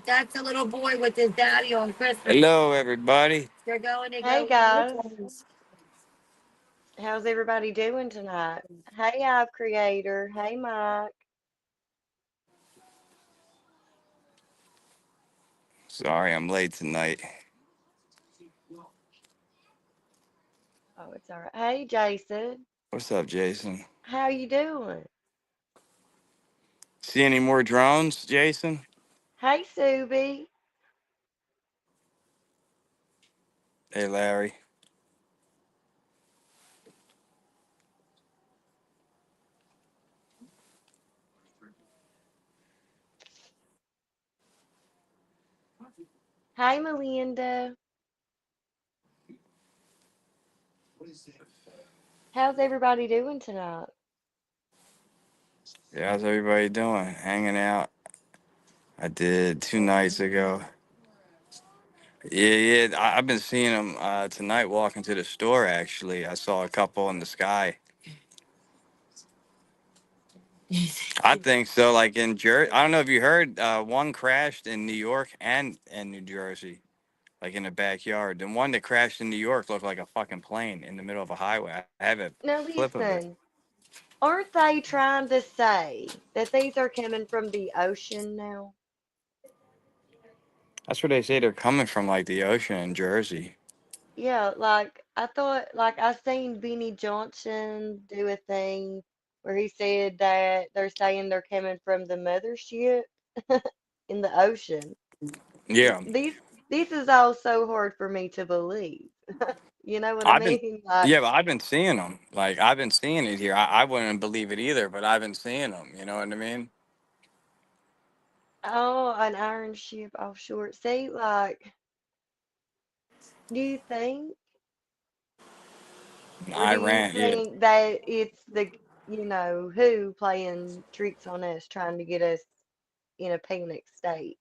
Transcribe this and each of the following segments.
That's a little boy with his daddy on Christmas. Hello, everybody. They're going to Hey go guys, how's everybody doing tonight? Hey App Creator, hey Mike. Sorry, I'm late tonight. Oh, it's all right. Hey Jason, What's up, Jason? how you doing? See any more drones, Jason? Hey Subi, Hey, Larry. hey Melinda, how's everybody doing tonight? Yeah, how's everybody doing? Hanging out. I did 2 nights ago. Yeah. I've been seeing them tonight walking to the store, actually. I saw a couple in the sky. I think so. Like in Jersey. I don't know if you heard, one crashed in New York and in New Jersey, like in the backyard. The one that crashed in New York looked like a fucking plane in the middle of a highway. I have a Now clip of it. listen, aren't they trying to say that these are coming from the ocean now? That's where they say they're coming from, like the ocean in Jersey. Yeah, like I thought, like I seen Benny Johnson do a thing where he said that they're saying they're coming from the mothership in the ocean. Yeah, These this is all so hard for me to believe. You know what I I've been. mean? Like, Yeah, but I've been seeing them. Like I've been seeing it here. I wouldn't believe it either, but I've been seeing them. You know what I mean? oh, an iron ship offshore. See, like, do you think, or do you Iran. Yeah, think that it's the, who playing tricks on us, trying to get us in a panic state?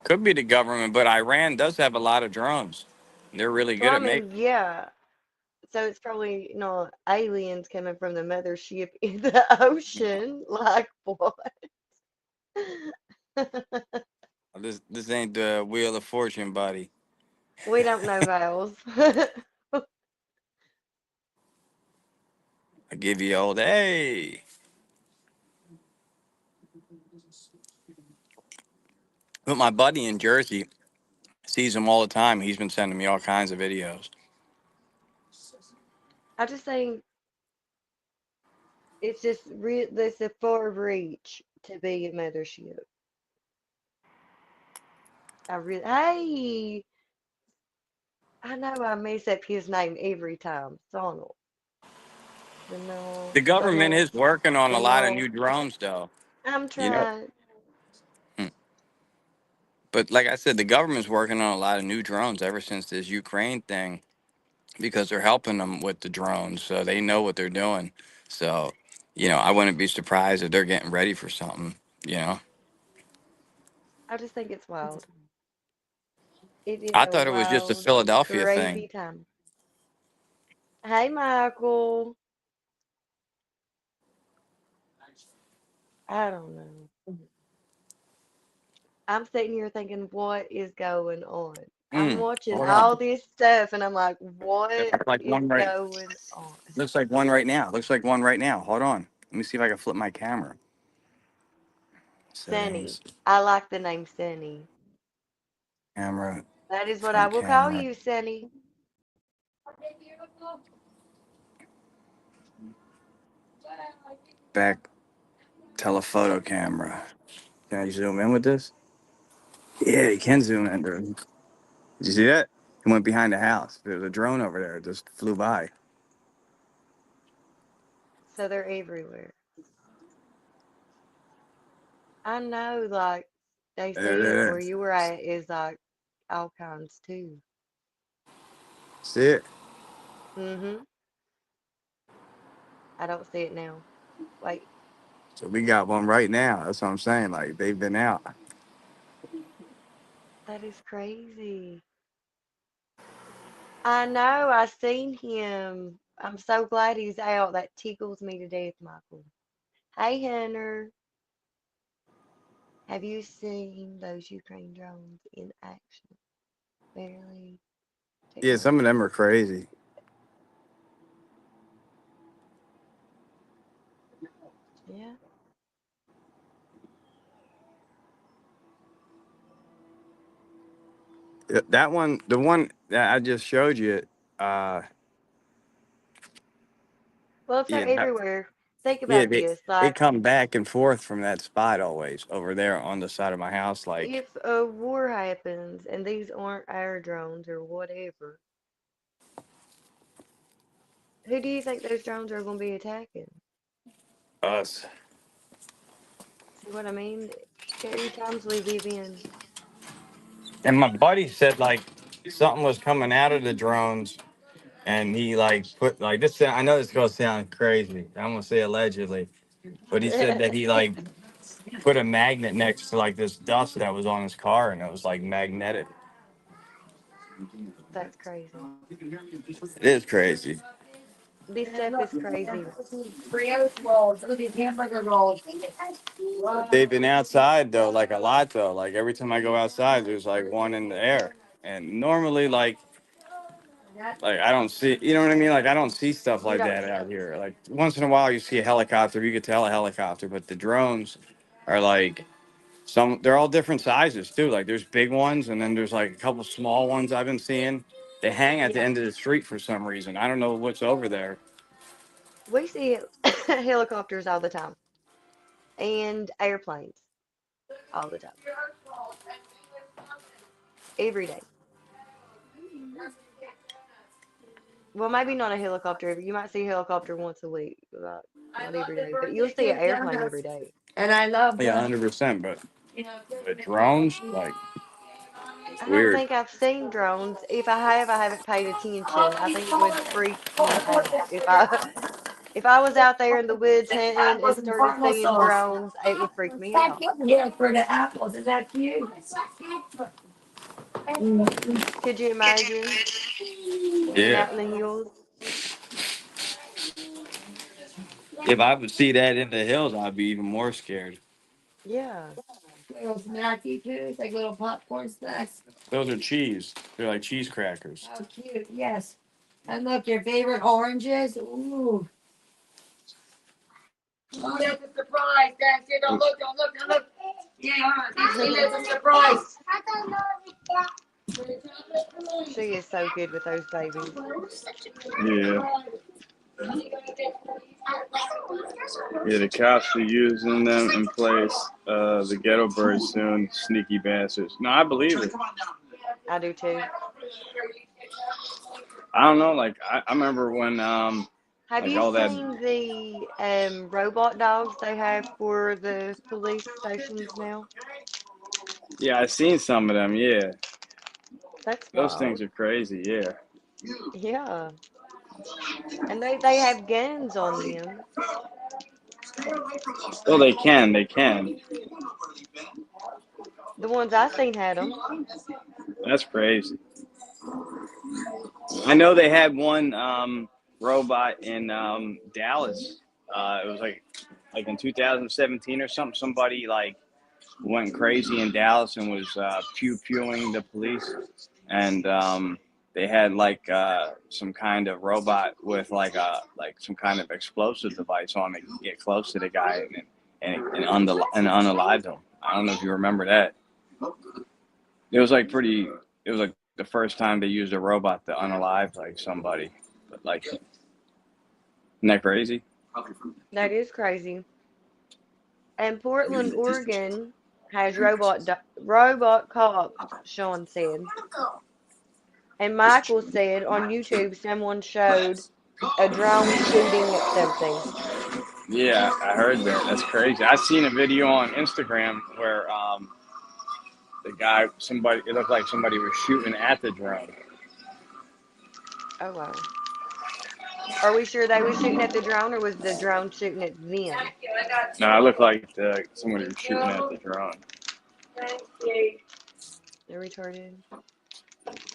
could be the government, but Iran does have a lot of drones. They're really Well, good I at mean, making. yeah. So it's probably not aliens coming from the mothership in the ocean. Like what? This ain't the Wheel of Fortune, buddy. We don't know vowels. I give you old hey. But my buddy in Jersey sees them all the time. He's been sending me all kinds of videos. I just think it's just there's a far reach to be a mothership. Hey, I know I mess up his name every time. Sonal. The government Sonal, is working on a lot of Sonal. new drones, though. I'm You know. trying. Hmm. But like I said, the government's working on a lot of new drones ever since this Ukraine thing because they're helping them with the drones, so they know what they're doing. So, I wouldn't be surprised if they're getting ready for something. You know, I just think it's wild. It is I a thought it was just a wild, Philadelphia thing. crazy time. Hey, Michael. I don't know. I'm sitting here thinking, what is going on? I'm watching Hold all on. this stuff and I'm like, what There's like is one right. going on? Looks like one right now. Looks like one right now. Hold on. Let me see if I can flip my camera. Sunny. Settings. I like the name Sunny. Camera. That is what I Front will call camera. you, Sunny. Back telephoto camera. Can I zoom in with this? Yeah, you can zoom in. Dude. Did you see that? It went behind the house. There's a drone over there. It just flew by. So they're everywhere. I know, like, they There said it where is. you were at is like all kinds too. See it? Mm-hmm. I don't see it now. Wait, So we got one right now. That's what I'm saying. Like they've been out. that is crazy. I know, I seen him. I'm so glad he's out. That tickles me to death, Michael. Hey, Hunter. Have you seen those Ukraine drones in action? Barely Yeah, some of technology. them are crazy. Yeah. That one, the one that I just showed you, uh, Well, if they're yeah, everywhere, think yeah, about they this. they Like, come back and forth from that spot always over there on the side of my house. Like if a war happens and these aren't our drones or whatever, who do you think those drones are going to be attacking? us. See what I mean? Scary times we live in. And my buddy said like something was coming out of the drones, and he like put like this. I know this is gonna sound crazy. I'm gonna say allegedly, but he said that he like put a magnet next to like this dust that was on his car, and it was like magnetic. That's crazy. It is crazy. This stuff is crazy. Brioche rolls. Look at these hamburger rolls. They've been outside though, like a lot though. Like every time I go outside, there's like one in the air. And normally, like I don't see, you know what I mean? Like I don't see stuff You like don't. that out here. Like once in a while, you see a helicopter. You could tell a helicopter, but the drones are like some. They're all different sizes too. Like there's big ones, and then there's like a couple small ones I've been seeing. They hang at the end of the street for some reason. I don't know what's over there. We see helicopters all the time and airplanes all the time, every day. Well, maybe not a helicopter. You might see a helicopter once a week, not every day, but you'll see an airplane every day. And I love Yeah, them. 100%. But the drones, like, it's I don't weird. think I've seen drones. If I have, I haven't paid attention. I think it would freak me out if I was out there in the woods hunting and Apples and started caramel seeing sauce. drones. It would freak me Thank out. you here for the apples. Is that cute? Could you imagine being Yeah. out in the hills? If I would see that in the hills, I'd be even more scared. Yeah. Little snacky too, like little popcorn snacks. Those are cheese. They're like cheese crackers. How cute, yes. And look, your favorite oranges. Ooh. Oh, that's a surprise. That's it. Don't look, don't look. Yeah, it's a surprise. She is so good with those babies. Yeah. Yeah, the cops are using them in place. The ghetto birds soon, sneaky bastards. No, I believe it. I do too. I don't know. Like I remember when Have like you all that. seen the robot dogs they have for the police stations now? Yeah, I seen some of them. Yeah, That's those things wild. are crazy. Yeah. Yeah. And they have guns on them. Well, they can. They can. The ones I seen had them. That's crazy. I know they had one robot in Dallas. It was like in 2017 or something. Somebody like went crazy in Dallas and was pew pewing the police, and they had like some kind of robot with like some kind of explosive device on it to get close to the guy and unalive him. I don't know if you remember that. It was like pretty. It was like the first time they used a robot to unalive like somebody. But like, isn't that crazy? That is crazy. And Portland, Oregon has robot cops, Sean said. And Michael said on YouTube someone showed a drone shooting at something. Yeah, I heard that. That's crazy. I seen a video on Instagram where the guy, somebody, it looked like somebody was shooting at the drone. Oh wow. Are we sure they was shooting at the drone or was the drone shooting at them? No, it looked like somebody was shooting at the drone. They're retarded.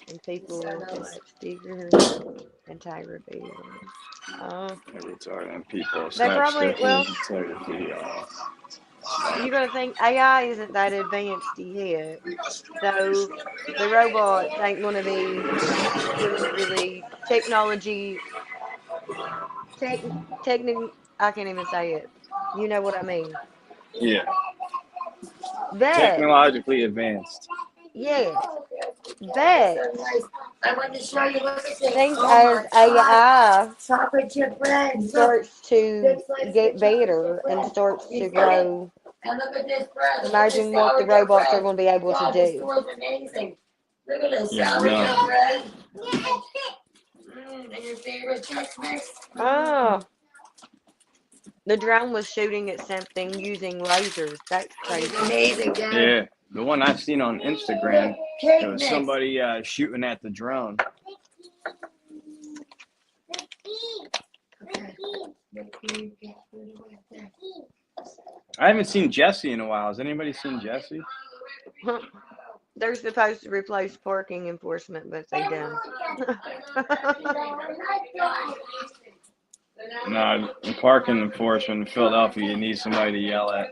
And people can have stickers and tag reviews. Oh. Retarded people They snap probably, stickers well, and integrity. you're gonna think AI isn't that advanced yet, so the robots ain't gonna be really technology tech technic. I can't even say it. You know what I mean? Yeah, But technologically advanced. yes, That's but so nice. I want to show you. Look at this. think Oh as my God. AI Chocolate chip bread. Look. starts to This likes the get chocolate chip better and bread. starts You to see it? grow, And look at this bread. Look at this imagine what the sourdough robots are bread. going to be able to God, this do. store is amazing. Look at this Yeah, sourdough no. bread. And your favorite Chex Mix. Oh, the drone was shooting at something using lasers. That's It's crazy. amazing, Dad. Yeah, the one I seen on Instagram, Cake it was mix. somebody shooting at the drone. I haven't seen Jesse in a while. Has anybody seen Jesse? They're supposed to replace parking enforcement, but they don't. No, parking enforcement in Philadelphia, you need somebody to yell at.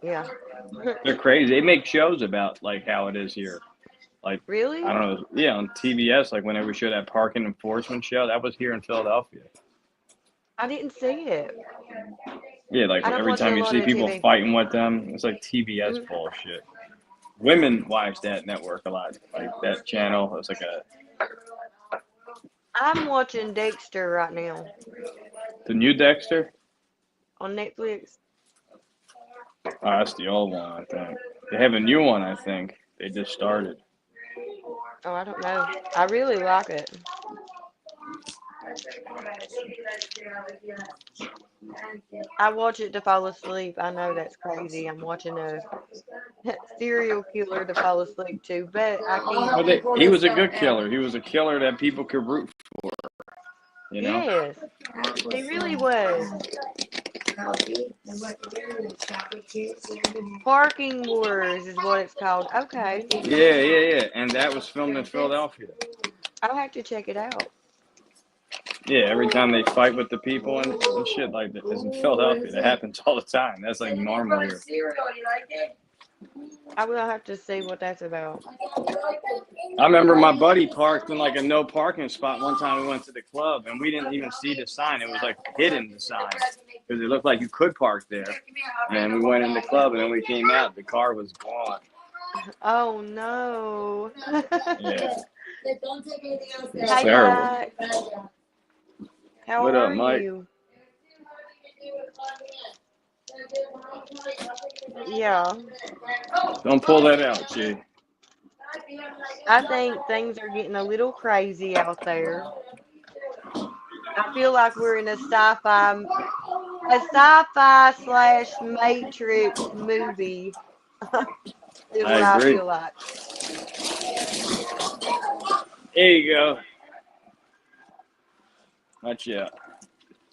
Yeah. They're crazy. They make shows about like how it is here. Like Really? I don't know, yeah, on TBS. Like whenever we showed that parking enforcement show, that was here in Philadelphia. I didn't see it. Yeah, like I don't every watch a time you lot see of people TV. fighting with them, it's like TBS Mhm. bullshit. Women watch that network a lot, like that channel. It's like I'm watching Dexter right now the new Dexter. on Netflix. Oh, that's the old one, I think. They have a new one, I think. They just started. Oh, I don't know. I really like it. I watch it to fall asleep. I know that's crazy. I'm watching a serial killer to fall asleep to, but I can't. Well, he was a good killer. He was a killer that people could root for, you know? Yes, he really was. Parking Wars is what it's called. Okay, Yeah. And that was filmed in Philadelphia. I'll have to check it out. Yeah, every time they fight with the people and shit like that. It's in Philadelphia. That happens all the time. That's like normal here. Cereal, you like it? I will have to see what that's about. I remember my buddy parked in like a no parking spot one time. We went to the club and we didn't even see the sign. It was like hidden, the sign, because it looked like you could park there. And we went in the club and then we came out. The car was gone. Oh no. Yeah, Don't take anything else. it's Hey, terrible. Mike. How What up, are Mike? you? Yeah, Don't pull that out, G. I think things are getting a little crazy out there. I feel like we're in a sci-fi slash Matrix movie is I what I agree. feel like. There you go. Not yet.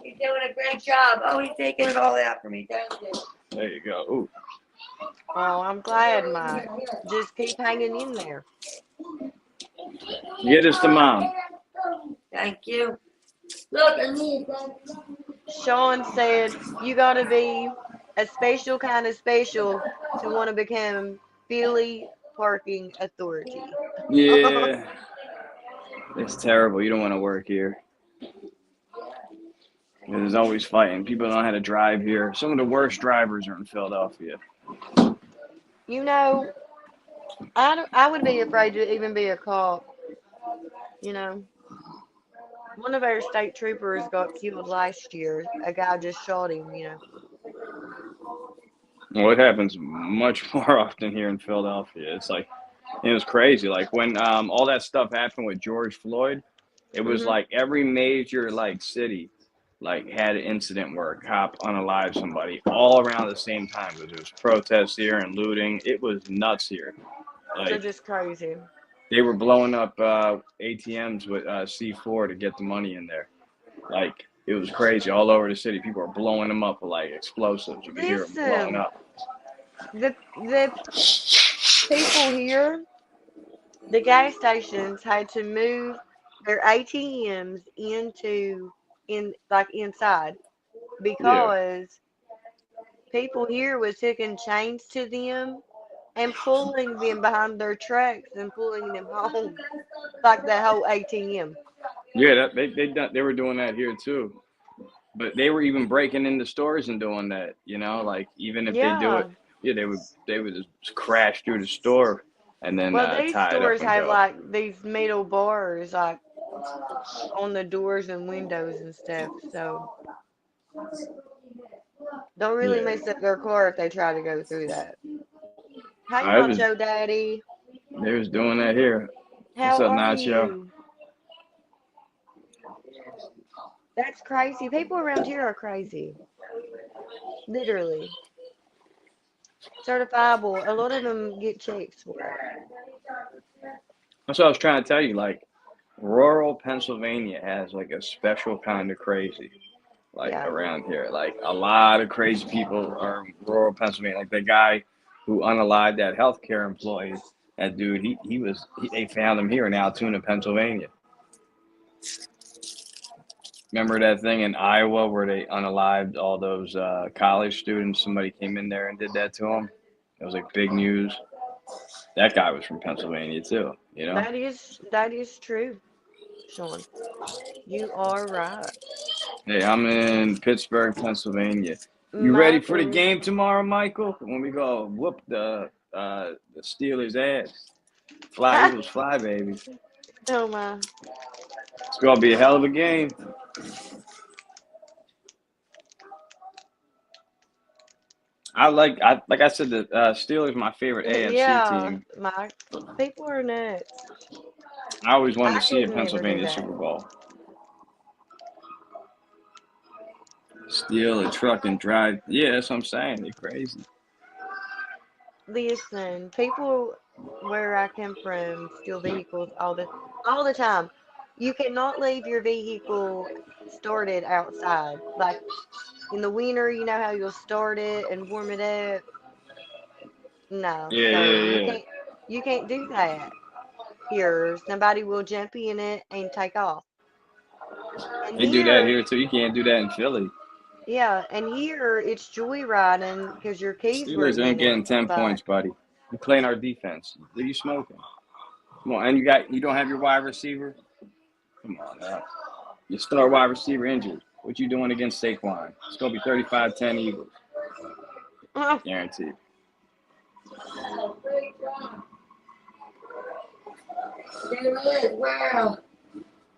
He's doing a great job. Oh, he's taking it all out for me. Thank you. There you go. Ooh. Oh, I'm glad, Mike. Just keep hanging in there. Get us to mom. Thank you. Look, I need Sean said you gotta be a special kind of special to want to become Philly Parking Authority. Yeah. It's terrible. You don't want to work here. There's always fighting. People don't know how to drive here. Some of the worst drivers are in Philadelphia. You know, I would be afraid to even be a cop. You know, one of our state troopers got killed last year. A guy just shot him. You know. Well, it happens much more often here in Philadelphia. It's like, it was crazy. Like when all that stuff happened with George Floyd, it was Mhm. like every major like city like had an incident where a cop unalived somebody all around the same time because there was protests here and looting. It was nuts here. So Like just crazy. they were blowing up ATMs with C4 to get the money in there. Like it was crazy all over the city. People were blowing them up with like explosives. You could hear them blowing Listen, up. the people here, the gas stations had to move their ATMs inside Yeah. because people here was hooking chains to them and pulling them behind their trucks and pulling them home, like that whole ATM. Yeah, they were doing that here too. But they were even breaking into stores and doing that. You know, like even if they do it, Yeah. yeah, they would just crash through the store and then Well, these tie it up stores and have go. like these metal bars like on the doors and windows and stuff, so don't really Yeah, mess up their car if they try to go through that. Hey, I was Nacho Daddy, they was doing that here. What's how up, are Nacho? you? That's crazy. People around here are crazy. Literally. Certifiable. A lot of them get checks for it. That's what I was trying to tell you. Like rural Pennsylvania has like a special kind of crazy. Like Yeah. around here. Like a lot of crazy people are in rural Pennsylvania. Like the guy who unalived that healthcare employee, that dude, they found him here in Altoona, Pennsylvania. Remember that thing in Iowa where they unalived all those college students? Somebody came in there and did that to him. It was like big news. That guy was from Pennsylvania too, you know? That is true, Sean. You are right. Hey, I'm in Pittsburgh, Pennsylvania. You ready for the Michael. game tomorrow, Michael? When we go whoop the Steelers' ass. Fly Eagles, fly, baby. Oh my. It's gonna be a hell of a game. Like I said, the Steelers my favorite AFC Yeah, team. Mike. People are nuts. I always wanted I to see a could never do Pennsylvania that. Super Bowl. Steal a truck and drive. Yeah, that's what I'm saying. They're crazy. Listen, people where I come from steal vehicles all the time. You cannot leave your vehicle started outside. Like in the winter, you know how you'll start it and warm it up. No, Yeah, so yeah, you yeah. can't do that here. Somebody will jump in it and take off. And They do that here, here too. You can't do that in Philly. yeah, and here it's joyriding because your keys Steelers weren't ain't in it. getting 10 But points, buddy. You're playing our defense. What are you smoking? Come on, and you don't have your wide receiver? Come on now. Your star wide receiver injured. What you doing against Saquon? It's gonna be 35-10 Eagles. Guaranteed. There is. Wow.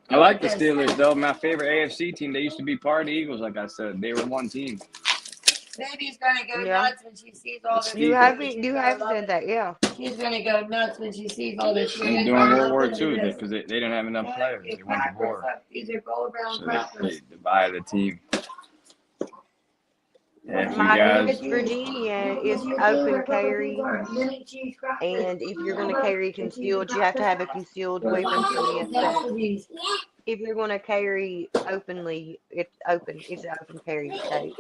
I like the Steelers though. My favorite AFC team. They used to be part of the Eagles, like I said. They were one team. Baby's gonna go yeah, nuts when she sees all this. you Eagles. haven't you have said that, yeah. She's gonna go nuts when she sees all this. And during World War II, because they didn't have enough players. They went to war. These are gold brown So crackers. they divided the team. Yeah, if you Mike, guys, West Virginia is open carry, and if you're going to carry concealed, you have to have a concealed weapon permit. But if you're going to carry openly, it's open. It's an open carry state.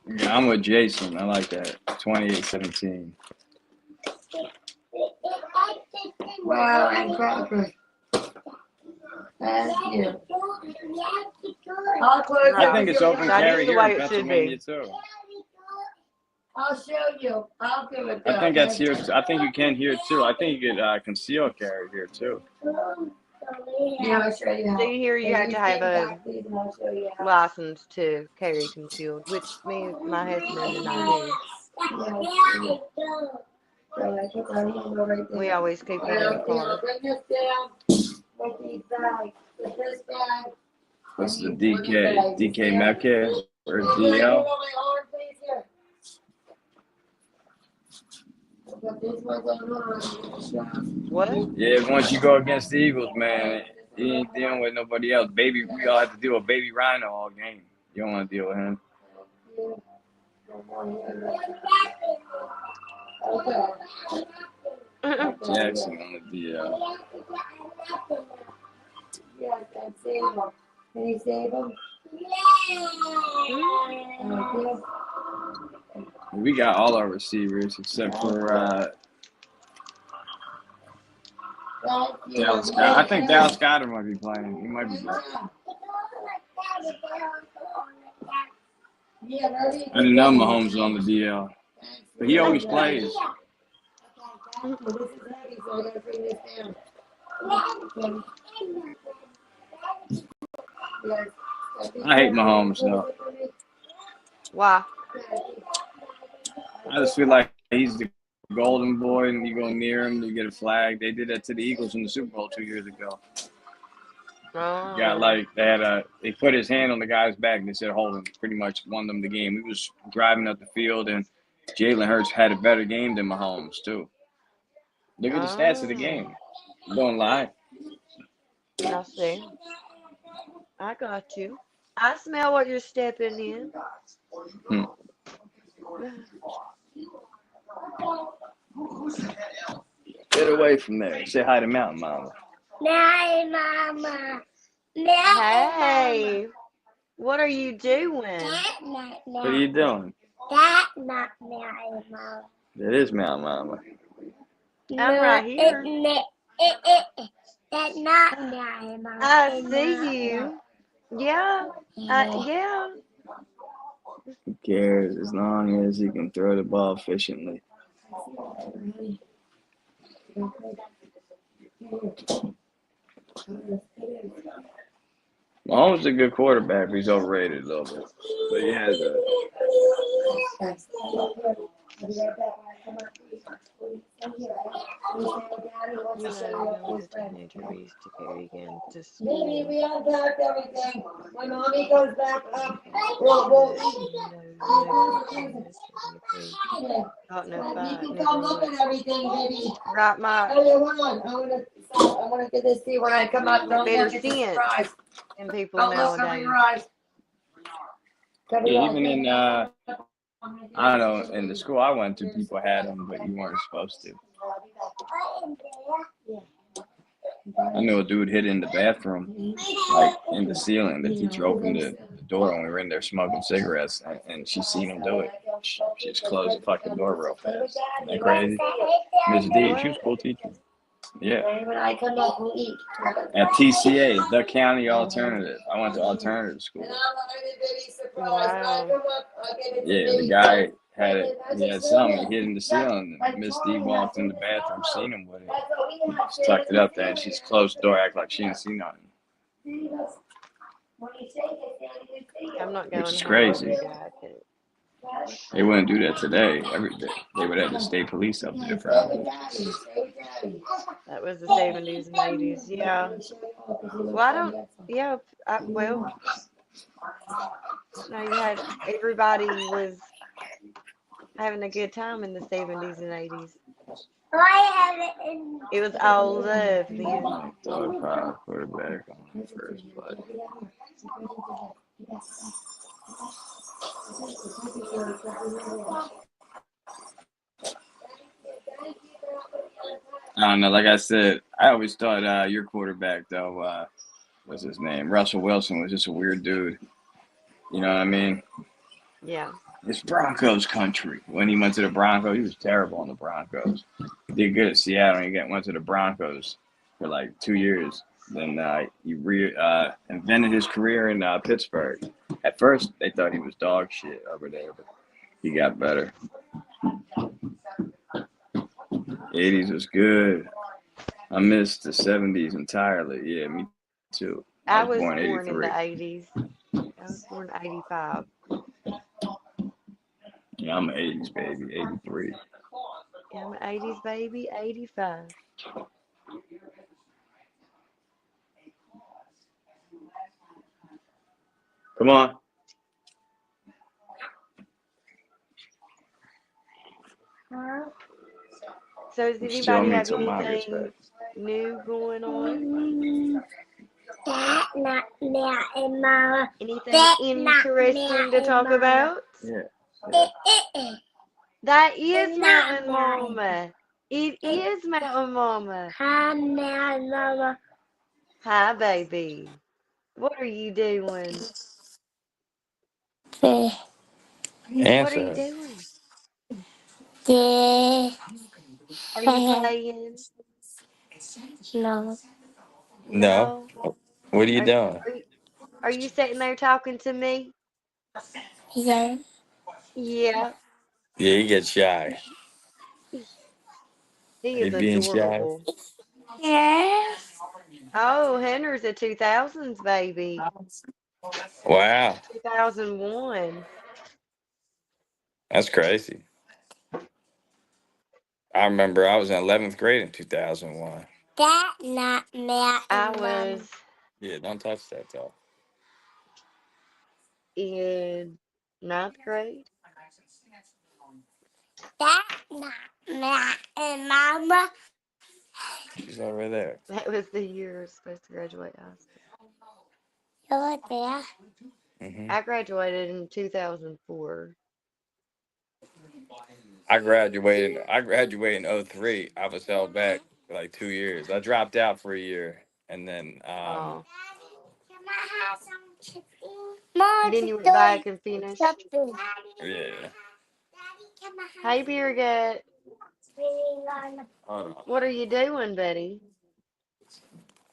yeah, I'm with Jason. I like that. 28-17. Wow, and crackers. Thank you. I'll close Right. I think it's open That is carry the here in way it should Pennsylvania be. too. I'll show you. I'll do it. I think that's here. I think you can here too. I think you could conceal carry here too. Yeah, I'll show you how. See, here you have to have a Please, and I'll show you how. license to carry concealed, which my husband and I do. So I put my handle right there. We always keep it in the car. Bring this down. Put these bags. Put this bag. What's the DK Metcalf or DL? What? Yeah, once you go against the Eagles, man, he ain't dealing with nobody else. Baby, we all have to deal with Baby Rhino all game. You don't want to deal with him. Jackson on the DL. Yes, and save them. Can you save them? We got all our receivers except for Dallas Goedert. I think Dallas Goedert might be playing. He might be playing. I didn't know Mahomes was on the DL, but he always plays. I hate Mahomes though. Why? I just feel like he's the golden boy, and you go near him, you get a flag. They did that to the Eagles in the Super Bowl 2 years ago. Got Oh. they put his hand on the guy's back and they said hold him. Pretty much won them the game. He was driving up the field, and Jalen Hurts had a better game than Mahomes too. Look at the stats of the game. Don't lie. I see. I got you. I smell what you're stepping in. Hmm. Get away from there. Say hi to Mountain Mama. Hi, Mama. Hey, what are you doing? What are you doing? That's not Mary, Mama. That is Mountain Mama. I'm right here. That's not Mary, Mama. I see you. Yeah. Yeah. Who cares as long as he can throw the ball efficiently? Mahomes is a good quarterback, but he's overrated a little bit. But he has You know, I was a teenager. We used to carry again to Baby, school. we unpacked everything. When mommy goes back up, we'll eat. Got no You fight. can Never come look would. at everything, baby. Right, my Hey, hold on. I wanna get this to you when I come up. Don't better look at the sense surprise. in people Don't look, cover nowadays. your eyes. Cover your yeah, eyes. even in I don't know, in the school I went to, people had them, but you weren't supposed to. I knew a dude hid in the bathroom, like in the ceiling. The teacher opened the door when we were in there smoking cigarettes, and she seen him do it. She just closed the fucking door real fast. Isn't that crazy? Miss D, she was a cool teacher. Yeah. When I come up, we'll eat. At TCA, the county alternative. I went to alternative school. And I'm a baby surprise. Wow. When I come up, I'll get it to Yeah, the baby. guy had it. He had something. He hid in the ceiling. And Miss D walked in the bathroom, seen him with it. That's what we have. She tucked it up there, and she's closed the door, act like she didn't see nothing. When you shake it, Daddy, you see I'm it. not going Which is home. crazy. Yeah, I could. They wouldn't do that today. Every day they would have the state police up there for hours. That was the 70s and 80s. Yeah. Well, I don't. Yeah. Well, no, you had everybody was having a good time in the 70s and 80s. It was all love then. Throw a power quarterback on the first play. I don't know. Like I said, I always thought your quarterback though, what's his name? Russell Wilson was just a weird dude. You know what I mean? Yeah. It's Broncos country. When he went to the Broncos, he was terrible on the Broncos. He did good at Seattle. He went to the Broncos for like 2 years. Then he invented his career in Pittsburgh. At first, they thought he was dog shit over there, but he got better. 80s was good. I missed the 70s entirely. Yeah, me too. I was born in 83. the 80s. I was born in 85. Yeah, I'm an 80s baby, 83. Yeah, I'm an 80s baby, 85. Come on. So does It's still anybody me have till my anything respect. new going on? That's not Mary, Mama. Anything That's not interesting to talk Mary, about? Yeah. That is It's not Mountain Mary. Mama. It is Mountain Mama. Hi, Mary, Mama. Hi, baby. What are you doing? What are you Answer. doing? Yeah. Are you playing? No. No. What are you doing? Are you sitting there talking to me? Yeah. Yeah, Yeah, he gets shy. he He is being shy. adorable. Yeah. Oh, Henry's a 2000s baby. Wow, 2001. that's crazy. I remember I was in 11th grade in 2001. That not me I and mama. was Yeah, don't touch that though. in ninth grade. That not me and mama. She's over there. That was the year I was supposed to graduate high school. You're there. Hmm. I graduated in 2004. I graduated in '03. I was held back for like 2 years. I dropped out for a year, and then Oh, Can I have some chicken? Mom, then you went back and finished. something. yeah. Daddy, can I have Hey, Birgit, some? Hold on. what are you doing, buddy?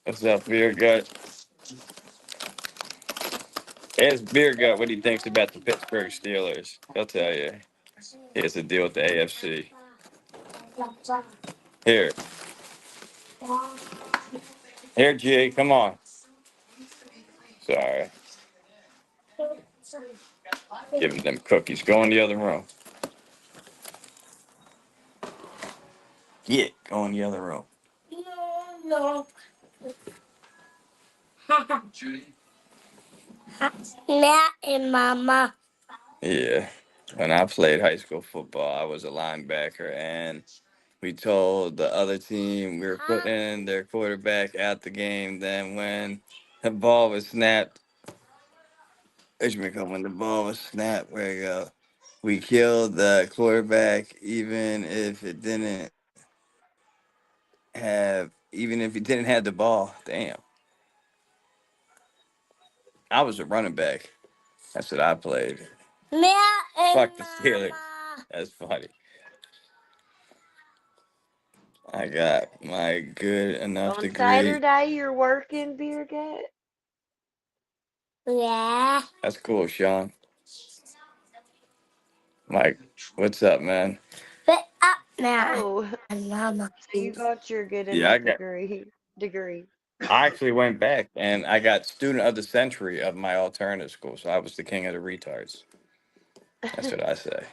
What's up, beer gut? Ask beer gut what he thinks about the Pittsburgh Steelers. He'll tell you. He has to deal with the AFC. Here, here, G. Come on. Sorry, give him them cookies. Go in the other room. Get. Go in the other room. No, Matt and Mama. Yeah. When I played high school football, I was a linebacker, and we told the other team we were putting their quarterback out the game. Then when the ball was snapped, when the ball was snapped, where you go, we killed the quarterback, even if he didn't have the ball. Damn, I was a running back. That's what I played. Matt and Fuck the Steelers. Mama. That's funny. I got my good enough On degree. Saturday, you're working, Birgit? Yeah. That's cool, Sean. Mike, what's up, man? But up, Matt Oh, and Mama. so you got your good Yeah, enough degree. I actually went back and I got student of the century of my alternative school. So I was the king of the retards. That's what I say.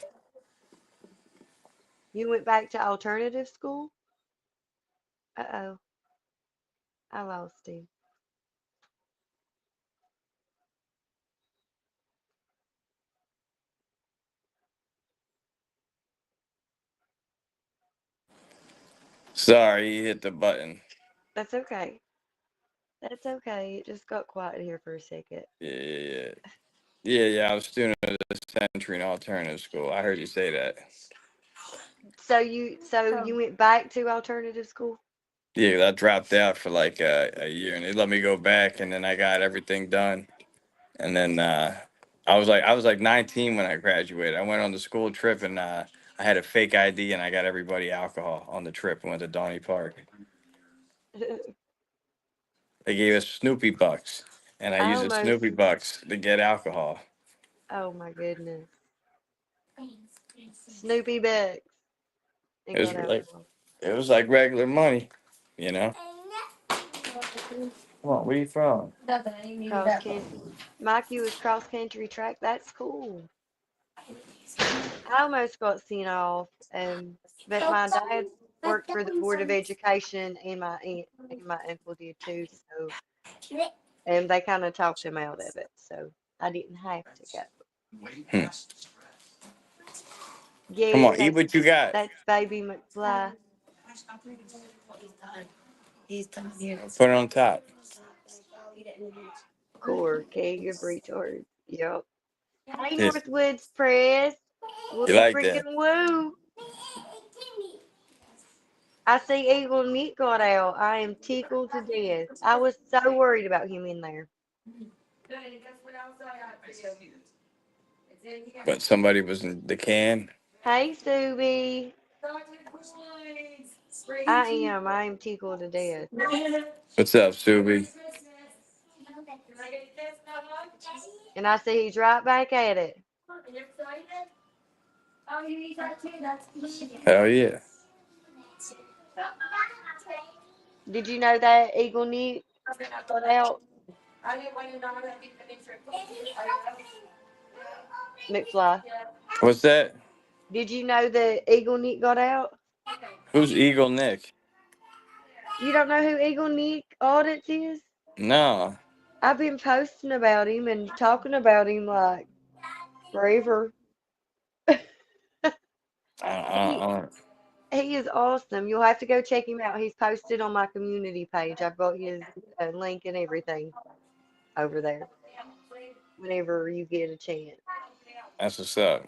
You went back to alternative school? Uh-oh, I lost him. Sorry, you hit the button. That's okay. That's okay. It just got quiet here for a second. Yeah. Yeah. I was student of the century in alternative school. I heard you say that. So you went back to alternative school? Yeah, I dropped out for like a year and they let me go back and then I got everything done. And then I was like 19 when I graduated. I went on the school trip and I had a fake ID and I got everybody alcohol on the trip. We went to Donny Park. They gave us Snoopy bucks, and I I used the almost, Snoopy bucks to get alcohol. oh my goodness. Snoopy Bucks and It was got like alcohol. it was like regular money, you know. Come on, where you from? Cross country. Mikey was cross country track. That's cool. I almost got sent off. But my dad worked for the Board of Education and my aunt and my uncle did too. So they kind of talked him out of it. So I didn't have to go. Hmm. Come Yeah, on, eat what you got. that's baby McFly. Put it on top. Core king of retards. Yep. Hey, Yes. Northwoods Press. You Woo like that? freaking woo. I see Eagle Nick got out. I am tickled to death. I was so worried about him in there. But somebody was in the can. Hey, Subi. I am. I am tickled to death. What's up, Subi? And I see he's right back at it. You excited? Oh, you eat that too? That's good. Hell yeah. Did you know that Eagle Nick got out? I didn't want you to know that we finished your McFly. What's that? Did you know that Eagle Nick got out? Who's Eagle Nick? You don't know who Eagle Nick Audits is? No. I've been posting about him and talking about him like forever. He I, he is awesome. You'll have to go check him out. He's posted on my community page. I've got his link and everything over there whenever you get a chance. that's what's up.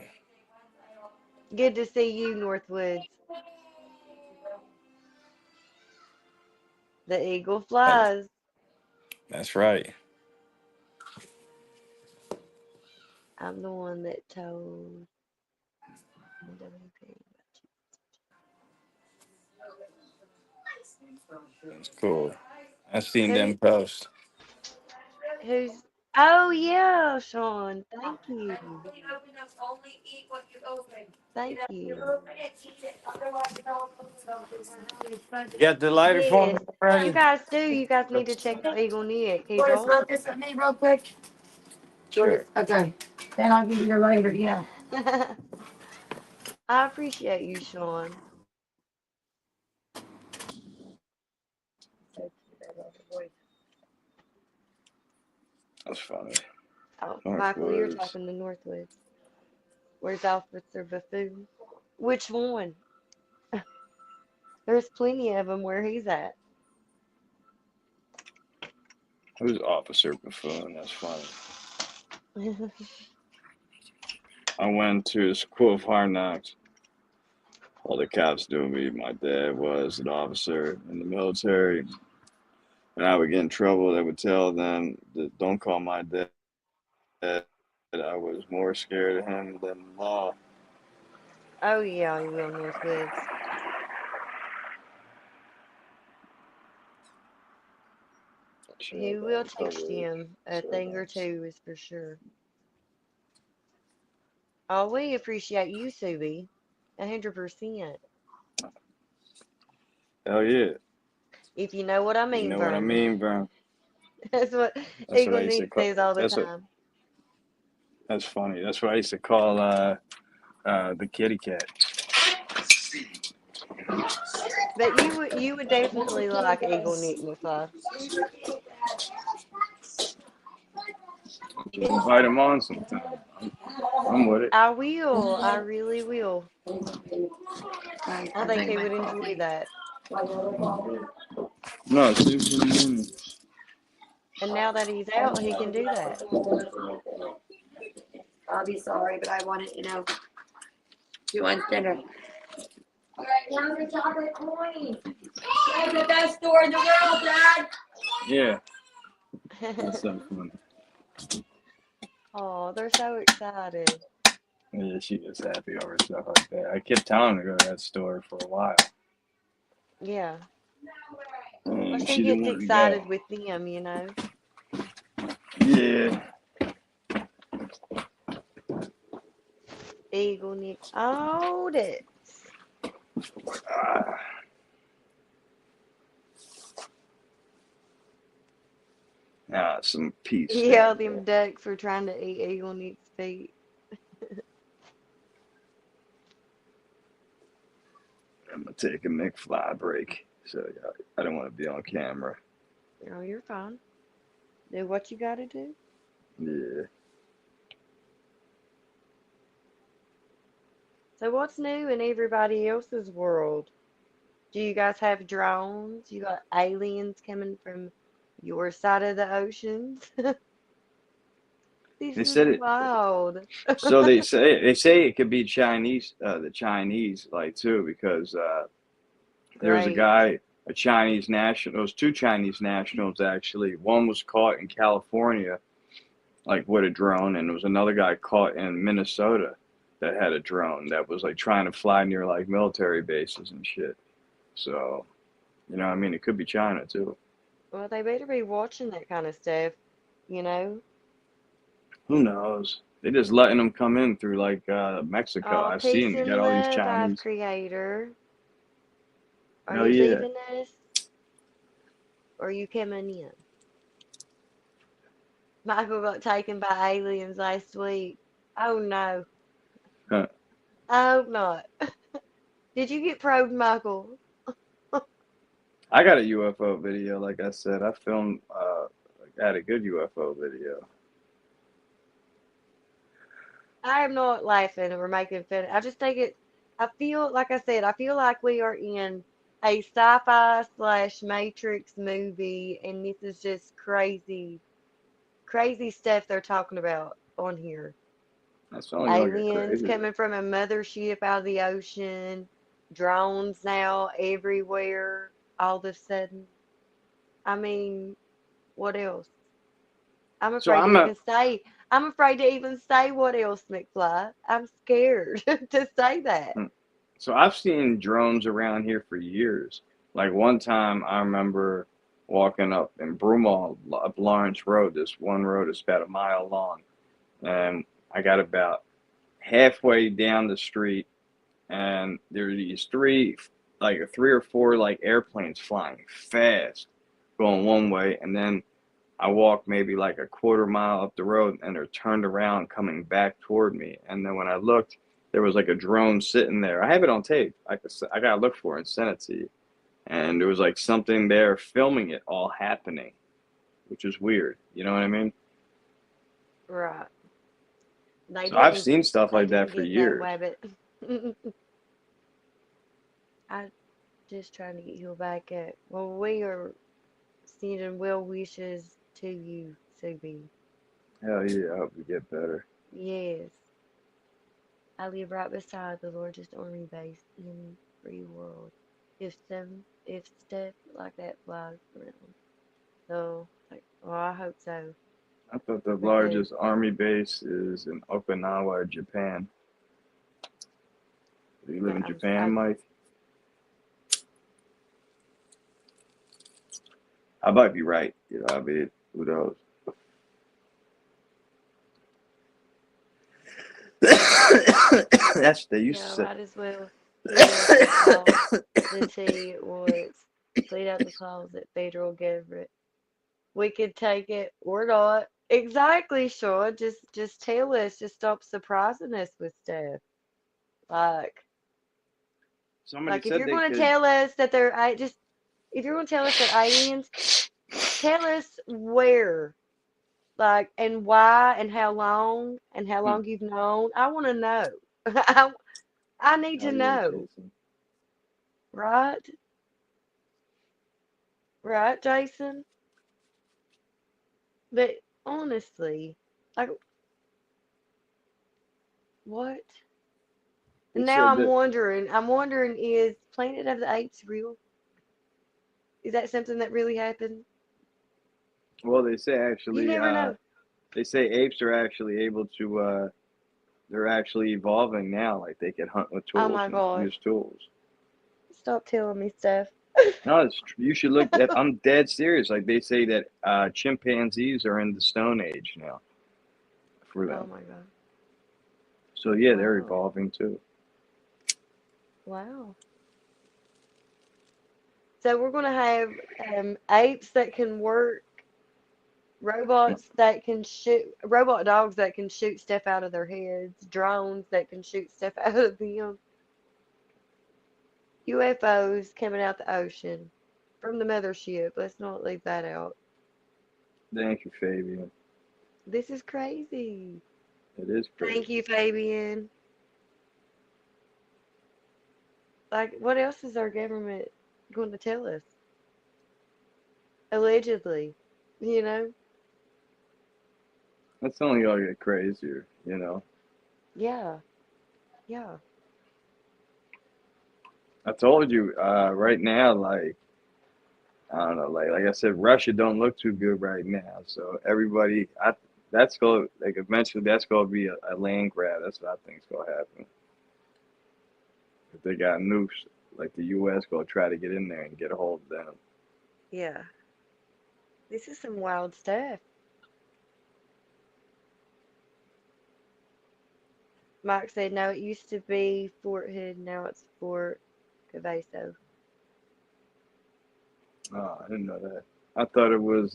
Good to see you, Northwoods. The eagle That's, flies. that's right. I'm the one that told WP. That's cool. I seen Who? them post. Who's? Oh yeah, Sean. Thank you. Only eat what you open. Thank you. Open it, eat it. Otherwise, you don't You got the lighter for me Yes, you already? guys do. You guys need to check out Eagle Nick. He's Want to awesome. smoke this with me real quick? Sure. Okay. Then I'll give you the lighter, yeah. I appreciate you, Sean. That's funny. Oh, Michael, you're Northwoods. talking to Northwoods. Where's Officer Buffoon? Which one? There's plenty of them where he's at. Who's Officer Buffoon? That's funny. I went to the School of Hard Knocks. All the cops knew me. My dad was an officer in the military. When I would get in trouble, they would tell them that don't call my dad. That I was more scared of him than law. Oh yeah, he will, Northwoods. He will teach them a thing or two, is for sure. Oh, we appreciate you, Subi. 100%. Hell yeah. If you know what I You mean, know what I Vernon. mean, bro? That's what That's what I Eagle used to Nick call. says all the time. That's funny. That's what I used to call the kitty cat. But you would definitely like Eagle Nick, McFly. Invite him on sometime. I'm with it. I will. I really will. I think he would enjoy that. No, it's And now that he's out, he can do that. I'll be sorry, but I wanted, you want dinner. All right, now the chocolate coins. It's the best store in the world, Dad. Yeah. That's so funny. Oh, they're so excited. Yeah, she was happy over stuff like that. I kept telling her to go to that store for a while. Yeah. And Well, she she didn't gets want to excited go. with them, you know. Yeah. Eagle Nick. Oh, that. Ah. Ah, some peace. Yeah, them ducks were trying to eat Eagle Nick's feet. I'm gonna take a McFly break, so I don't want to be on camera. Oh, you're fine. Do what you gotta do. Yeah. So what's new in everybody else's world? Do you guys have drones? You got aliens coming from your side of the oceans? This They is said it. wild. So they say it could be Chinese, the Chinese like too, because there was a Great. guy, a Chinese national. There was two Chinese nationals actually. One was caught in California, like with a drone, and there was another guy caught in Minnesota that had a drone that was like trying to fly near like military bases and shit. So, you know, what I mean, it could be China too. Well, they better be watching that kind of stuff, you know? Who knows? They just letting them come in through like Mexico. All I've peace seen they and got all these love, I've Chinese. Creator. Are Hell you yeah. leaving us? Or are you coming in? Michael got taken by aliens last week. Oh no. Huh. I hope not. Did you get probed, Michael? I got a UFO video, like I said. I filmed I had a good UFO video. I am not laughing or making fun. I just think I feel, like I said, I feel like we are in a sci-fi slash Matrix movie, and this is just crazy, crazy stuff they're talking about on here. That's only gonna get Aliens crazier. coming from a mothership out of the ocean, drones now everywhere all of a sudden. I mean, what else? I'm So afraid to I'm a even say. I'm afraid to even say what else, McFly. I'm scared to say that. so I've seen drones around here for years. Like one time I remember walking up in Broomall up Lawrence Road, this one road is about a mile long. And I got about halfway down the street and there are these three or four like airplanes flying fast going one way, and then I walked maybe like a quarter mile up the road and they're turned around coming back toward me. And then when I looked, there was like a drone sitting there. I have it on tape. I gotta look for it and send it to you. And there was like something there filming it all happening, which is weird. You know what I mean? Right. They So I've didn't seen stuff they like that didn't for get that years. wabbit. I just trying to get you back at. Well, we are sending well wishes to you, Subi. Hell yeah, I hope you get better. Yes. I live right beside the largest army base in free world. If stuff like that flies around. So like, well, I hope so. I thought the Because largest army base is in Okinawa, Japan. Do you live in Japan, I Mike? I might be right. You know, I mean, who knows? That's they used to yeah, say. might as well clean out the closet. The T was clean out the closet, federal government. We could take it or not. Exactly, Sean. Just tell us. Just stop surprising us with stuff. Like Somebody like if said you're they gonna could. tell us that they're I just if you're gonna tell us that aliens, tell us where, like, and why, and how Hmm, long you've known. I want to know. I I need to hell yeah, know, Jason. right? Right, Jason? But honestly, like, what? They And now said that. I'm wondering, is Planet of the Apes real? Is that something that really happened? Well, they say You actually. never know. They say apes are actually able to. They're actually evolving now. Like they can hunt with Oh tools my and gosh. use tools. Stop telling me stuff. No, you should look at. I'm dead serious. Like they say that chimpanzees are in the Stone Age now for Oh them. my God. So yeah, they're Wow. evolving too. Wow. So we're gonna have apes that can work, robots that can shoot, robot dogs that can shoot stuff out of their heads, drones that can shoot stuff out of them, UFOs coming out the ocean from the mothership. Let's not leave that out. Thank you, Fabian. This is crazy. It is crazy. Thank you, Fabian. Like, what else is our government going to tell us? Allegedly, you know? That's only gonna get crazier, you know. Yeah, yeah. I told you, right now, like I don't know, like I said, Russia don't look too good right now. So everybody, that's going like eventually that's gonna be a land grab. That's what I think is gonna happen. If they got nukes, like the U.S. gonna try to get in there and get a hold of them. Yeah. This is some wild stuff. Mike said, no, it used to be Fort Hood, now it's Fort Cavaso. Oh, I didn't know that. I thought it was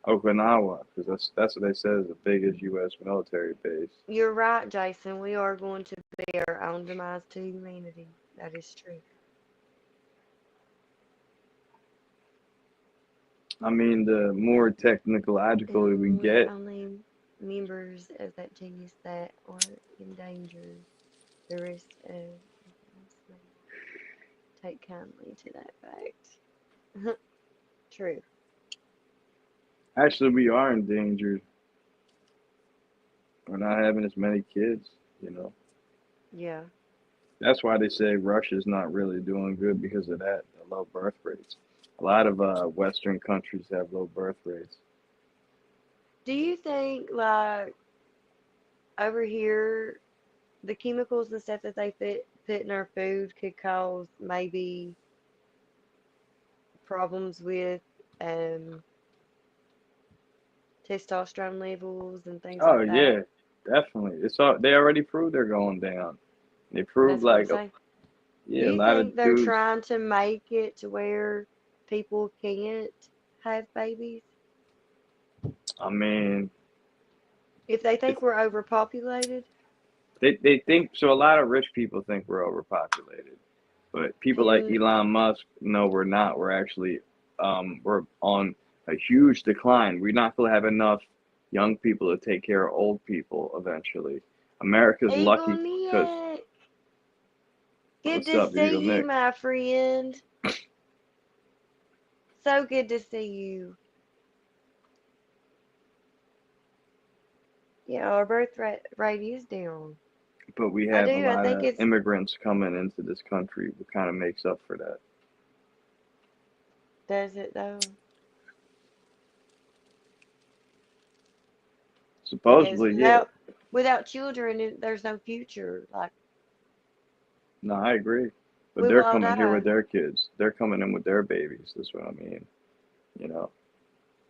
Okinawa because that's what they said is the biggest U.S. military base. You're right, Jason. We are going to be our own demise to humanity. That is true. I mean, the more technological we And we're get, only members of that genius that aren't endangered. The rest of us may take kindly to that fact. True. actually, we are endangered. We're not having as many kids, you know. Yeah. That's why they say Russia's not really doing good because of that, the low birth rates. A lot of Western countries have low birth rates. Do you think, like, over here, the chemicals and stuff that they put in our food could cause maybe problems with um testosterone levels and things Oh like that? yeah, definitely. It's all they already proved they're going down. They proved That's what I'm like saying. Do yeah, a you lot of think they're dudes. trying to make it to where people can't have babies? I mean, If they if think we're overpopulated? they think so. A lot of rich people think we're overpopulated, but people like And Elon Musk, no, we're not. We're actually we're on a huge decline. We're not going to have enough young people to take care of old people eventually. America's Eagle lucky because Nick, good what's to up, Eagle see you, Nick? my friend. So good to see you. Yeah, our birth rate is down. But we I have a do. I lot think of it's, immigrants coming into this country, what kind of makes up for that. does it though? Because Supposedly, yeah. without children, there's no future. Like, No, I agree. But we will they're all coming here with die. their kids. They're coming in with their babies. That's what I mean. You know,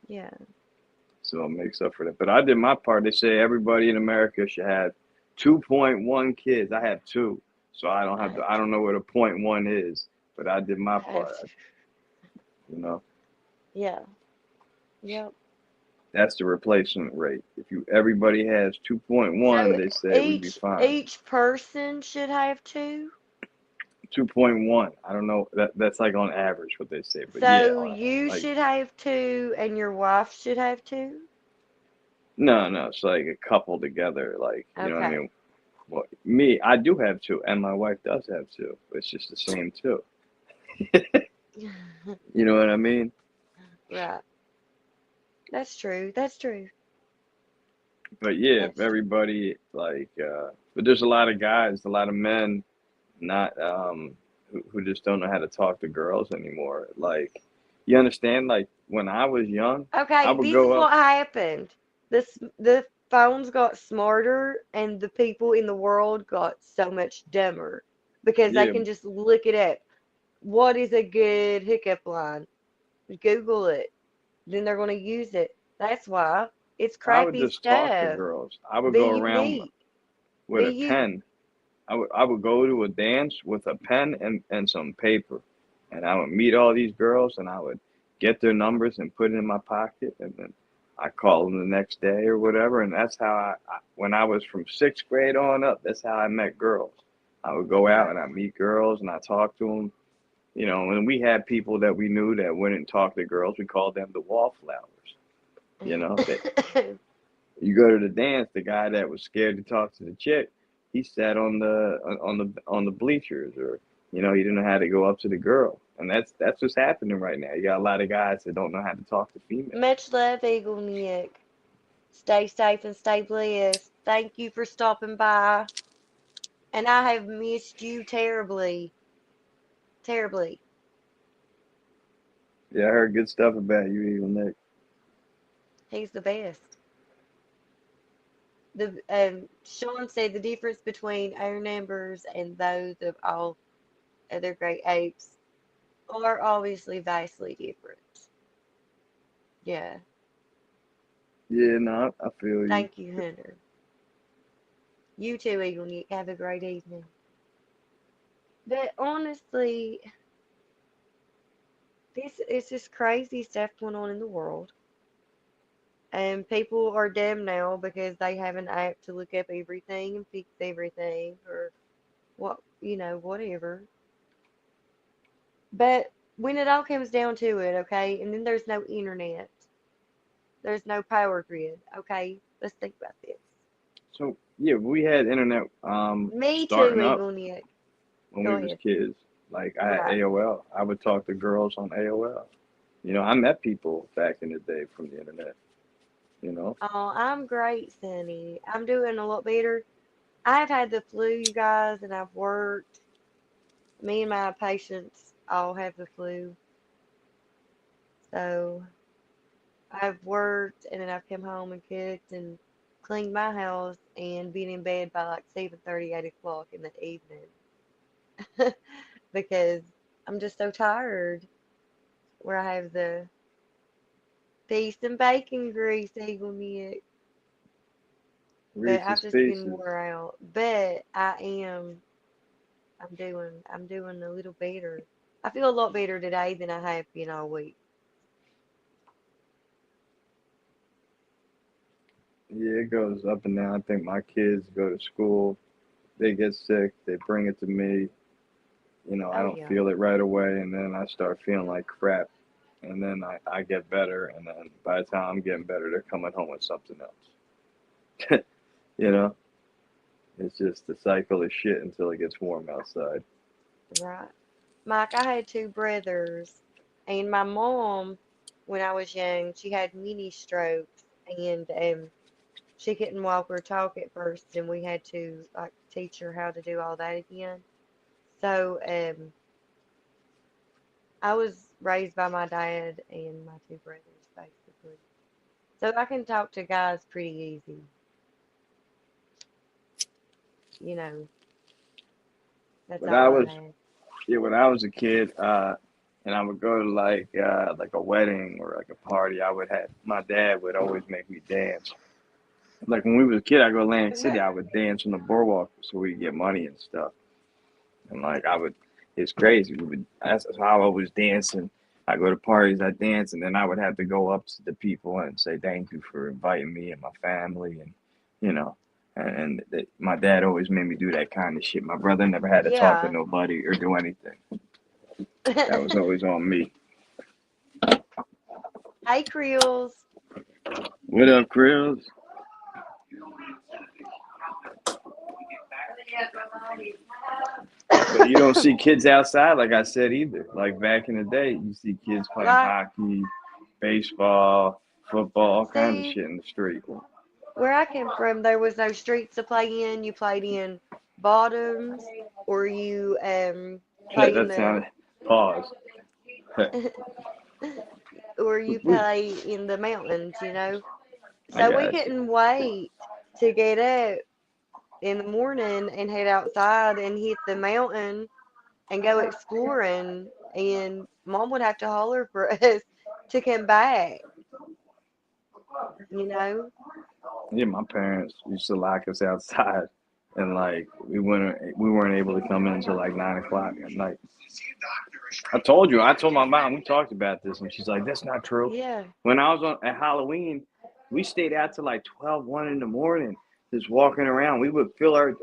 Yeah. so it makes up for that. But I did my part. They say everybody in America should have 2.1 kids. I have two, so I don't I have to. have I to. don't know what a point one is, but I did my I have part. to. You know, Yeah. Yep. that's the replacement rate. If you everybody has 2.1, So they say we'd be fine. each person should have two. 2.1. I don't know. That's like on average what they say, but yeah, So you like should have two, and your wife should have two. no, it's like a couple together. Like you know what I Okay. mean? Well, me, I do have two, and my wife does have two. It's just the same two. You know what I mean? Right. That's true. That's true. But yeah, if That's true. everybody like, but there's a lot of guys, a lot of men, not who just don't know how to talk to girls anymore. Like, you understand? Like when I was young, I Okay, would this is go up. what happened. The phones got smarter and the people in the world got so much dumber because they Yeah, can just look it up. What is a good hookup line? Google it. Then they're going to use it. That's why it's I would crappy just talk to stuff. girls. I would Be go around unique. with Be a you. pen. I would go to a dance with a pen and some paper, and I would meet all these girls, and I would get their numbers and put it in my pocket, and then I call them the next day or whatever, and that's how when I was from sixth grade on up, that's how I met girls. I would go out Right. and I meet girls and I talk to them, you know, and we had people that we knew that wouldn't talk to girls. We called them the wallflowers. You know, they you go to the dance, the guy that was scared to talk to the chick, he sat on the bleachers, or you know, he didn't know how to go up to the girl, and that's what's happening right now. You got a lot of guys that don't know how to talk to females. Much love, Eagle Nick. Stay safe and stay blessed. Thank you for stopping by. And I have missed you terribly. Terribly. Yeah, I heard good stuff about you, even Nick. He's the best. The Sean said the difference between our numbers and those of all other great apes are obviously vastly different. Yeah. Yeah, no, I feel you. Thank you, Hunter. You too, Eagle Nick. Have a great evening. But honestly, this is just crazy stuff going on in the world. And people are dumb now because they have an app to look up everything and fix everything or whatever. But when it all comes down to it, okay, and then there's no internet, there's no power grid, okay? Let's think about this. So yeah, we had internet Me too, starting up Eagle Nick. when Go we was ahead. kids. Like I had Right. AOL. I would talk to girls on AOL. You know, I met people back in the day from the internet. You know, Oh, I'm great, Sonny. I'm doing a lot better. I've had the flu, you guys, and I've worked. Me and my patients all have the flu. So I've worked and then I've come home and cooked and cleaned my house and been in bed by like 7:30, 8 o'clock in the evening because I'm just so tired where I have the peace and bacon grease, Eagle Nick. But I've Reese's just been Pieces. wore out. But I'm doing a little better. I feel a lot better today than I have been all week. Yeah, it goes up and down. I think my kids go to school, they get sick, they bring it to me. You know, I Oh don't yeah. feel it right away, and then I start feeling like crap, and then I get better, and then by the time I'm getting better, they're coming home with something else. You know, it's just the cycle of shit until it gets warm outside. Right. Mike, I had two brothers, and my mom, when I was young, she had mini strokes, and she couldn't walk or talk at first, and we had to like teach her how to do all that again. So I was raised by my dad and my two brothers, basically. So I can talk to guys pretty easy, you know. That's When all I I was had. Yeah, when I was a kid, and I would go to like a wedding or like a party, I would have my dad would always make me dance. Like when we was a kid, I go to Atlantic City, I would dance on the boardwalk so we could get money and stuff. And like it's crazy. That's how I was dancing. I go to parties, I dance, and then I would have to go up to the people and say thank you for inviting me and my family, and you know, my dad always made me do that kind of shit. My brother never had to talk to Yeah. nobody or do anything. That was always on me. Hey, Creels. What up, Chris? But you don't see kids outside, like I said, either. Like back in the day, you see kids playing Right. hockey, baseball, football, all kinds of See, shit in the street. where I came from, there was no streets to play in. You played in bottoms, or you play in That the sounded pause. or you play in the mountains, you know. I So we got you. couldn't wait to get up in the morning and head outside and hit the mountain and go exploring. And mom would have to holler for us to come back, you know. Yeah, my parents used to lock us outside, and like we weren't able to come in until like 9 o'clock at night. I told you. I told my mom. We talked about this, and she's like, "That's not true." Yeah. When I was at Halloween, we stayed out till like 12, 1 in the morning, just walking around. We would fill our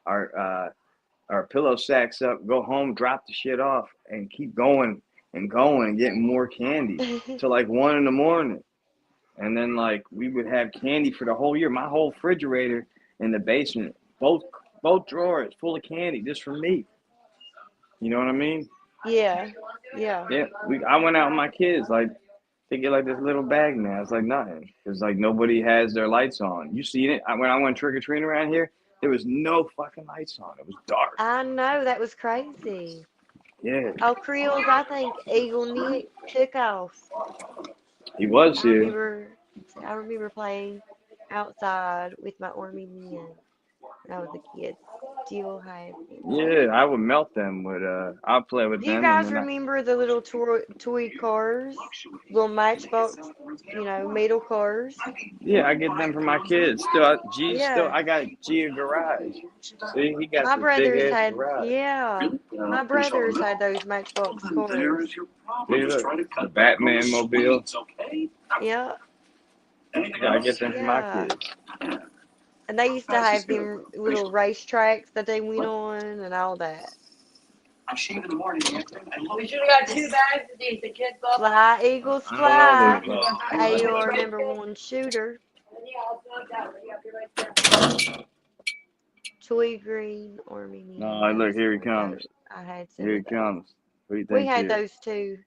our pillow sacks up, go home, drop the shit off, and keep going and going and getting more candy till like 1 in the morning. And then like we would have candy for the whole year. My whole refrigerator in the basement, both drawers full of candy just for me. You know what I mean? Yeah. Yeah. Yeah, I went out with my kids like they get like this little bag now. It's like nothing. It's like nobody has their lights on. You see it? When I went trick or treating around here, there was no fucking lights on. It was dark. I know that was crazy. Yeah, Oh, Creels, I think Eagle Nick took off. he was I here. remember I remember playing outside with my army men. No, the kids still have them. Yeah, I would melt them with I'll play with Do you them and guys then remember the little toy cars? Little Matchbox, metal cars? I get them for my kids. Yeah. I got G a garage. See, he got My this big brothers ass had, garage. yeah. My brothers had those Matchbox cars. See, look, the Batman mobile. Yeah, I get them for my yeah. kids. And they used to have them little racetracks that they went on and all that. We should have got 2 bags of these. The kids love them. Fly, Eagles, I fly. love those. AR #1 shooter. Yeah, I'll plug that one. Yeah, be right there. Toy green Army No, Man. look, Those here he were comes. dope. I had some Here he of those. comes. What do you We think had he is? those too.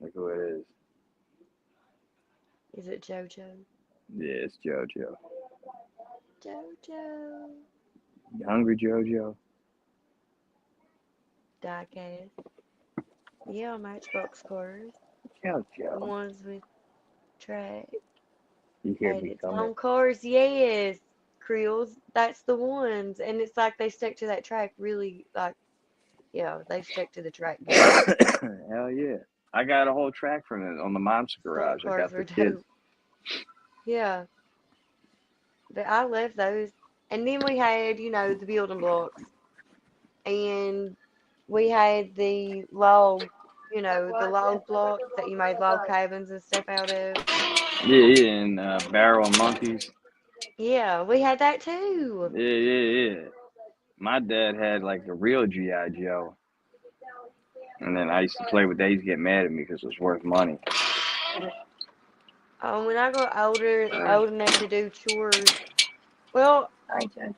Look who it is. Is it JoJo? Yeah, it's JoJo. JoJo. You hungry, JoJo? Diecast. Yeah, Matchbox cars. The JoJo. ones with track. You hear Had me its coming? own cars, yes. Creels, that's the ones. And it's like they stuck to that track really, like, yeah, they stuck to the track good. Hell yeah. I got a whole track from it on the mom's Some garage. I cars got the were kids. dope. Yeah, but I love those. And then we had, the building blocks. And we had the log, the log blocks that you made log cabins and stuff out of. Yeah, and Barrel Monkeys. Yeah, we had that too. Yeah. My dad had like the real G.I. Joe. And then I used to play with that. He used to get mad at me because it was worth money. When I got old enough to do chores, well, Sorry, JoJo.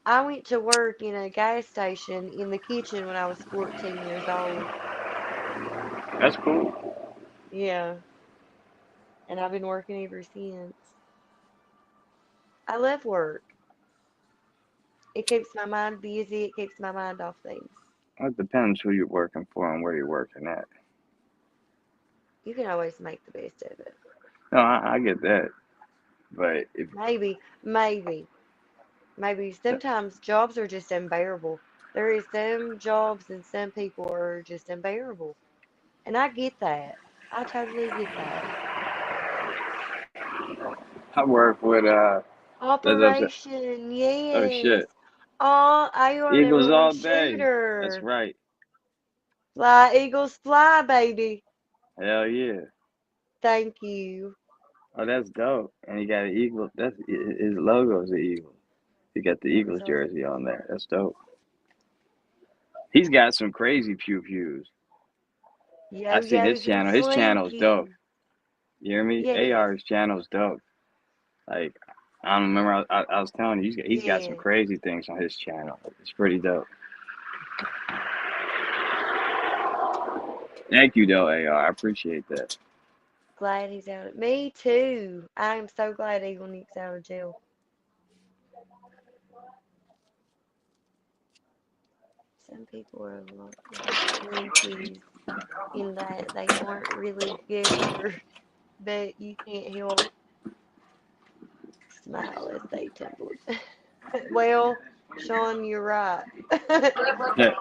I went to work in a gas station in the kitchen when I was 14 years old. That's cool. Yeah, and I've been working ever since. I love work. It keeps my mind busy. It keeps my mind off things. It depends who you're working for and where you're working at. You can always make the best of it. No, I get that. But if Maybe. Sometimes jobs are just unbearable. There is some jobs and some people are just unbearable. And I get that. I totally get that. I work with the Operation, oh yes. shit. Oh, AR Eagles #1 all day. That's shooter. right. Fly, Eagles, fly, baby. Hell yeah. Thank you. Oh, that's dope. And he got an eagle. That's his logo's the eagle. He got the Eagles So, jersey on there. That's dope. He's got some crazy pew pews. I seen his Yo-Yo's and channel. His channel's dope. Slinky. You hear me? Yes, AR's channel's dope. Like I don't remember. I was telling you, he's got some yes. crazy things on his channel. It's pretty dope. Thank you, though, AR. I appreciate that. Glad he's out. Me too. I am so glad Eagle Nick's out of jail. Some people are like Slinkies in that they aren't really good, but you can't help smile as they tumbled. Well, Sean, you're right. Yeah,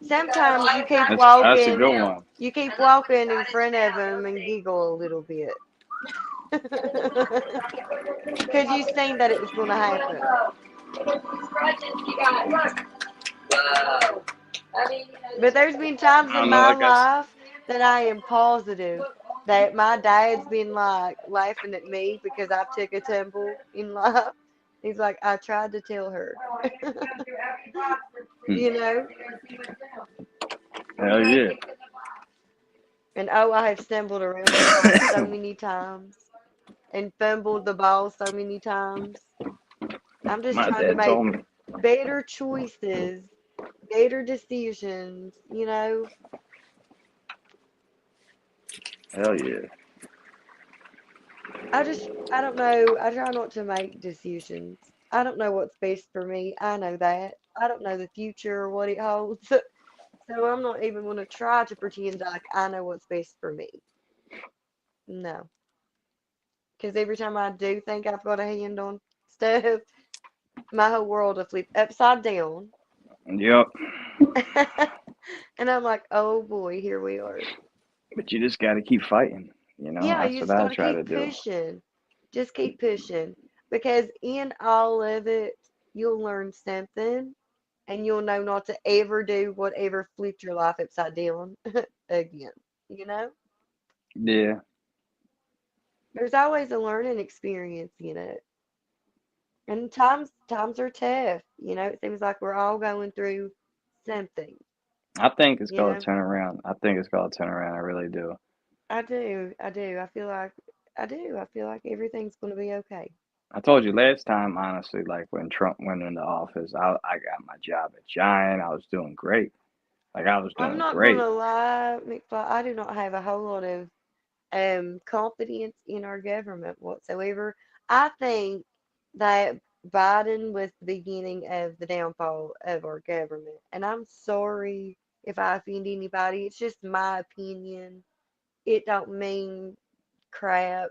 Sometimes you keep that's a walking, good one. in front of them and giggle a little bit. Because you've seen that it was going to happen. But there's been times I in don't know. my Like life that I am positive that my dad's been like laughing at me because I took a tumble in life. He's like, I tried to tell her. You know? hell yeah. And oh, I have stumbled around the ball so many times and fumbled the ball so many times. I'm just My trying to dad told make me. better choices, better decisions, Hell yeah. I don't know. I try not to make decisions. I don't know what's best for me. I know that. I don't know the future or what it holds. So I'm not even going to try to pretend like I know what's best for me. No. Because every time I do think I've got a hand on stuff, my whole world will flip upside down. Yep. And I'm like, oh boy, here we are. But you just got to keep fighting. Yeah, That's you what just I gotta try to keep do. pushing. Just keep pushing. Because in all of it, you'll learn something and you'll know not to ever do whatever flipped your life upside down again. You know? Yeah. There's always a learning experience in it. And times are tough. It seems like we're all going through something, I think it's you going know? to turn around. I think it's going to turn around. I really do. I do. I do. I feel like I do. I feel like everything's going to be okay. I told you last time, honestly, like when Trump went into office, I got my job at Giant. I was doing great. Like I was I'm doing not great. gonna lie, McFly, I do not have a whole lot of confidence in our government whatsoever. I think that Biden was the beginning of the downfall of our government. And I'm sorry if I offend anybody. It's just my opinion. It don't mean crap,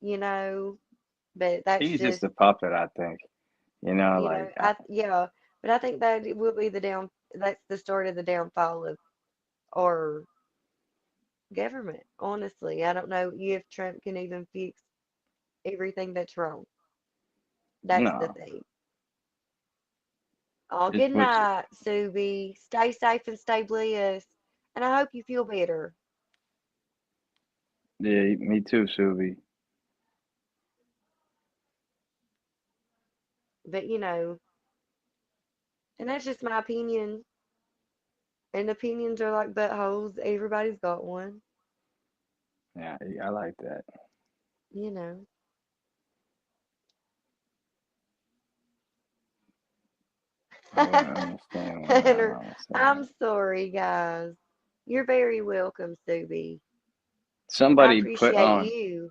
you know, but that's He's just just, a puppet, I think. Like yeah, but I think that it will be that's the start of the downfall of our government. Honestly, I don't know if Trump can even fix everything that's wrong. That's the no, thing. Oh, it's good which night, Subi. Stay safe and stay blessed. And I hope you feel better. yeah, me too, Subi. But and that's just my opinion. And opinions are like buttholes. Everybody's got one, Yeah, I like that. you know. I wouldn't understand one. I Hunter, don't understand I'm it. sorry, guys. You're very welcome, Subi. I Somebody put appreciate on. you.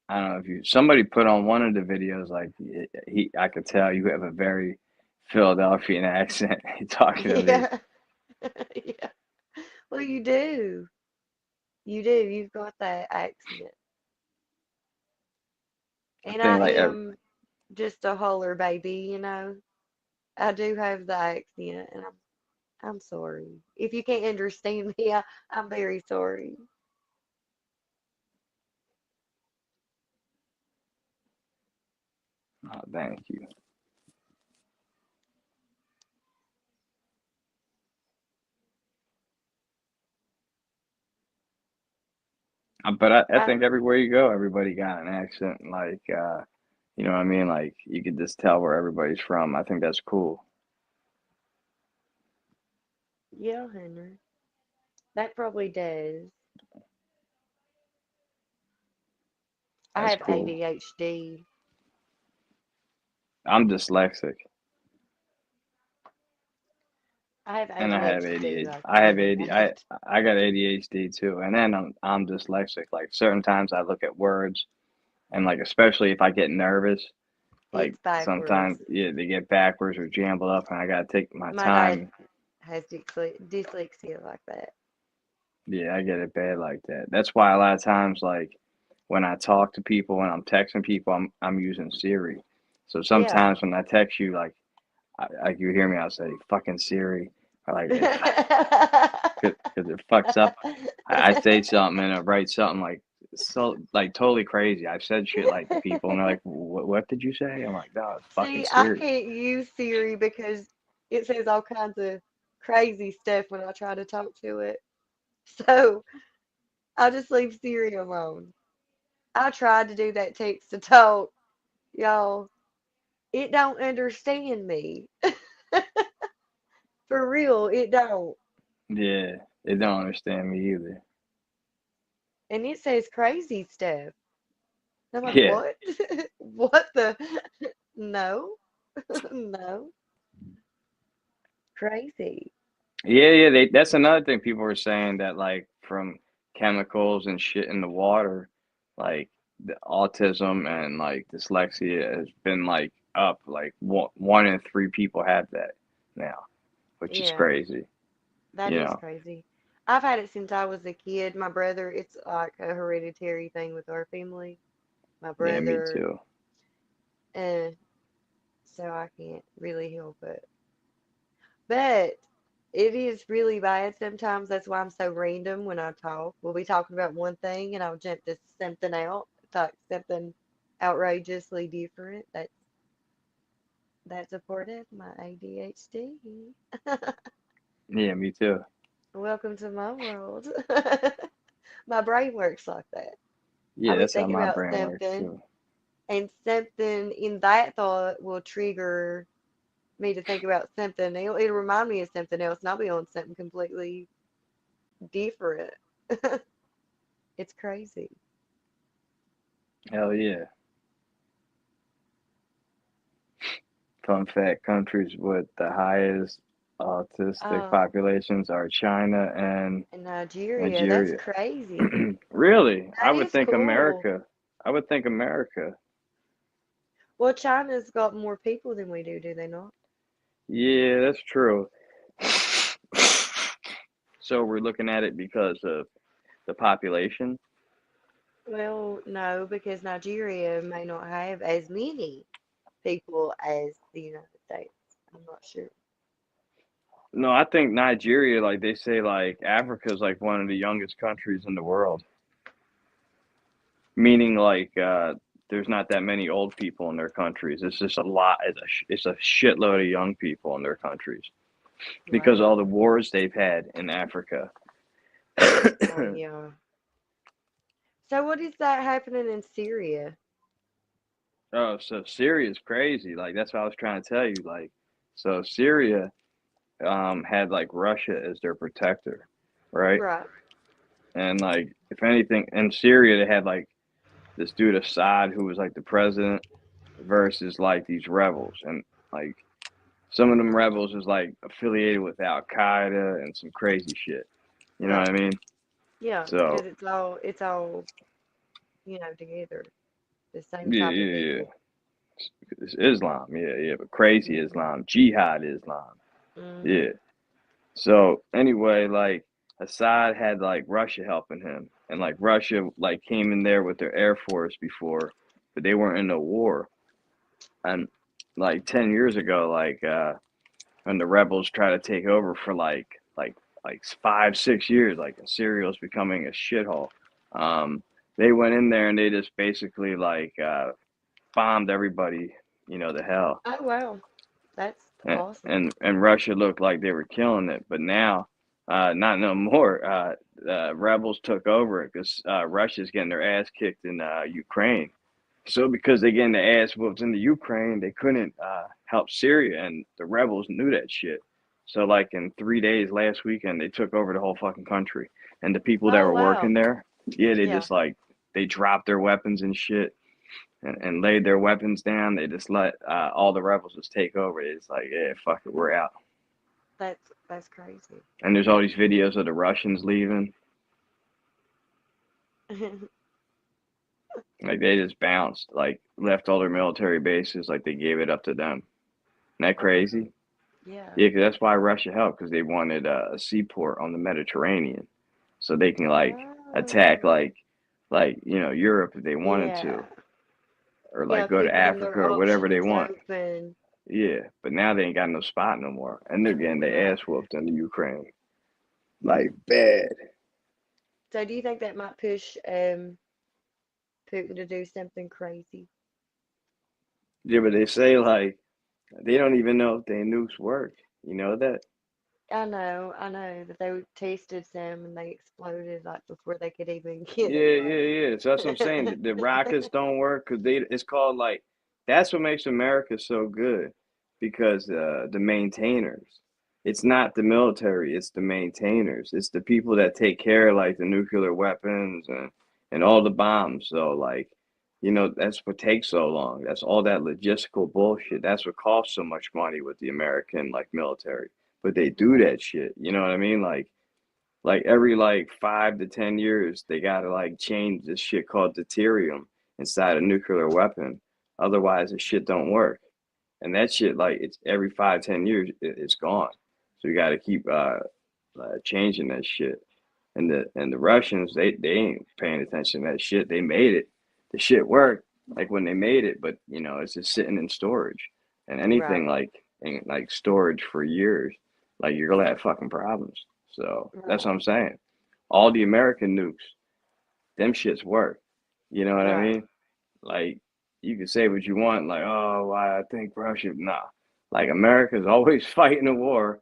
I don't know if you. Somebody put on one of the videos like he. I could tell you have a very Philadelphian accent. Talking to me. Yeah. Yeah. Well, you do. You do. You've got that accent. I And think I like am just a holler baby. I do have the accent, and I'm sorry. If you can't understand me, I'm very sorry. oh, thank you. But I I think everywhere you go, everybody got an accent. Like, you know what I mean? Like, you could just tell where everybody's from. I think that's cool. Yeah, Henry. That probably does. I That's have cool. ADHD. I'm dyslexic I have and I have ADHD, ADHD. like I have really AD. I bad. I got ADHD too, and then I'm dyslexic. Like certain times I look at words and like especially if I get nervous, like It's backwards. sometimes yeah they get backwards or jumbled up, and I gotta take my My dad time. has dyslexia like that. Yeah, I get it bad like that. That's why a lot of times, like when I talk to people and I'm texting people, I'm using Siri. So Yeah. sometimes when I text you, like you hear me, I'll say "fucking Siri," or like if because it fucks up. I say something and I write something like so like totally crazy. I've said shit like to people and they're like, "What did you say?" I'm like, "No, it's fucking See, I Siri." can't use Siri because it says all kinds of crazy stuff when I try to talk to it. So I just leave Siri alone. I tried to do that text to talk, y'all. It don't understand me. For real, it don't. Yeah, they don't understand me either. And it says crazy stuff. I'm like, Yeah, what? What the? No, no, crazy. yeah. That's another thing people were saying that like from chemicals and shit in the water, like the autism and like dyslexia has been like up. Like one in three people have that now, which is Yeah, crazy. that You is know. crazy. I've had it since I was a kid. My brother, it's like a hereditary thing with our family. My Yeah, me brother, too. uh, so I can't really help it. But it is really bad sometimes. That's why I'm so random when I talk. We'll be talking about one thing and I'll jump to something else, talk something outrageously different. That's a part of my ADHD. Yeah, me too. Welcome to my world. My brain works like that. Yeah, I'll be that's how thinking my about brain works something, too. and something in that thought will trigger me to think about something. It'll remind me of something else, and I'll be on something completely different. It's crazy. Hell yeah. Fun fact, countries with the highest autistic Oh, populations are China and and Nigeria, that's Nigeria. crazy. Really? I That would is think cool. America. I would think America. Well, China's got more people than we do they not? Yeah, that's true. So we're looking at it because of the population. Well, no, because Nigeria may not have as many people as the United States. I'm not sure. No, I think Nigeria, like they say, like Africa is like one of the youngest countries in the world. Meaning, like there's not that many old people in their countries. It's just a lot. It's a shitload of young people in their countries because all the Wow. wars they've had in Africa. Oh, yeah. So what is that happening in Syria? Oh, so Syria's crazy. Like that's what I was trying to tell you. Like, so Syria had like Russia as their protector, right? Right. And like if anything, in Syria they had like this dude Assad who was like the president versus like these rebels, and like some of them rebels is like affiliated with Al Qaeda and some crazy shit. You know what Right. I mean? Yeah, because So it's all, together. The same yeah, type of yeah, yeah. people. It's Islam, yeah, yeah, but crazy Hmm. Islam, jihad Islam, Hmm. yeah. So anyway, like Assad had like Russia helping him, and like Russia like came in there with their air force before, but they weren't in the war. And like 10 years ago, like when the rebels try to take over for like 5 6 years, like Syria was becoming a shithole. Um, they went in there and they just basically like bombed everybody, to hell. Oh, wow. That's and awesome. and Russia looked like they were killing it, but now, not no more. Rebels took over it because Russia's getting their ass kicked in Ukraine. So because they getting their ass whooped in the Ukraine, they couldn't help Syria, and the rebels knew that shit. So like in 3 days last weekend, they took over the whole fucking country, and the people that Oh, were wow. working there, yeah, they Yeah, just like they dropped their weapons and shit and laid their weapons down. They just let all the rebels just take over. It's like, yeah, fuck it, we're out. that's crazy. And there's all these videos of the Russians leaving. Like they just bounced, like left all their military bases, like they gave it up to them. Isn't that Wow. crazy? Yeah. Yeah, 'cause that's why Russia helped, because they wanted a seaport on the Mediterranean, so they can like attack Oh, like Europe if they wanted yeah. to, or Yeah, like go to keeping them their Africa or whatever they options want. open. Yeah, but now they ain't got no spot no more, and they're getting their Right. ass whooped in the Ukraine, like bad. So do you think that might push Putin to do something crazy? Yeah, but they say like they don't even know if their nukes work. You know that? I know that they tested some and they exploded like before they could even get Yeah, like. yeah, yeah. So that's what I'm saying. The rockets don't work because they. It's called like. That's what makes America so good, because the maintainers. It's not the military. It's the maintainers. It's the people that take care of like the nuclear weapons and all the bombs. So like, that's what takes so long. That's all that logistical bullshit. That's what costs so much money with the American like military. But they do Right. that shit. You know what I mean? Like every like 5 to 10 years, they gotta like change this shit called deuterium inside a nuclear weapon. Otherwise, the shit don't work. And that shit, like it's every 5 10 years, it's gone. So you gotta keep changing that shit. And the Russians, they ain't paying attention to that shit. They made it. The shit worked. like when they made it, but it's just sitting in storage. And anything Right. like in like storage for years, like you're gonna have fucking problems. So that's what Right. I'm saying. All the American nukes, them shits work. You know what I Right. mean? Like you can say what you want, like, oh, why I think Russia. Nah. Like America's always fighting a war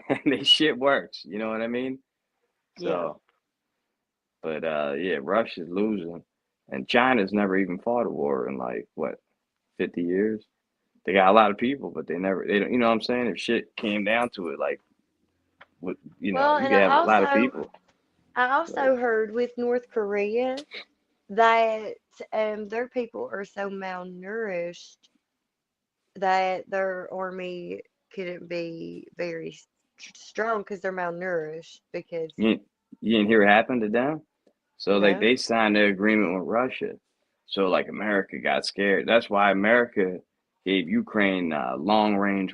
and this shit works. You know what I mean? Yeah. So, but yeah, Russia's losing. And China's never even fought a war in like what, 50 years? They got a lot of people, but they don't, you know what I'm saying? If shit came down to it, like, Well, you and could have a lot of people. I Like, also heard with North Korea that their people are so malnourished that their army couldn't be very strong because they're malnourished because you, you didn't hear what happened to them? So, like, no. they signed an agreement with Russia. So, like, America got scared. That's why America gave Ukraine long range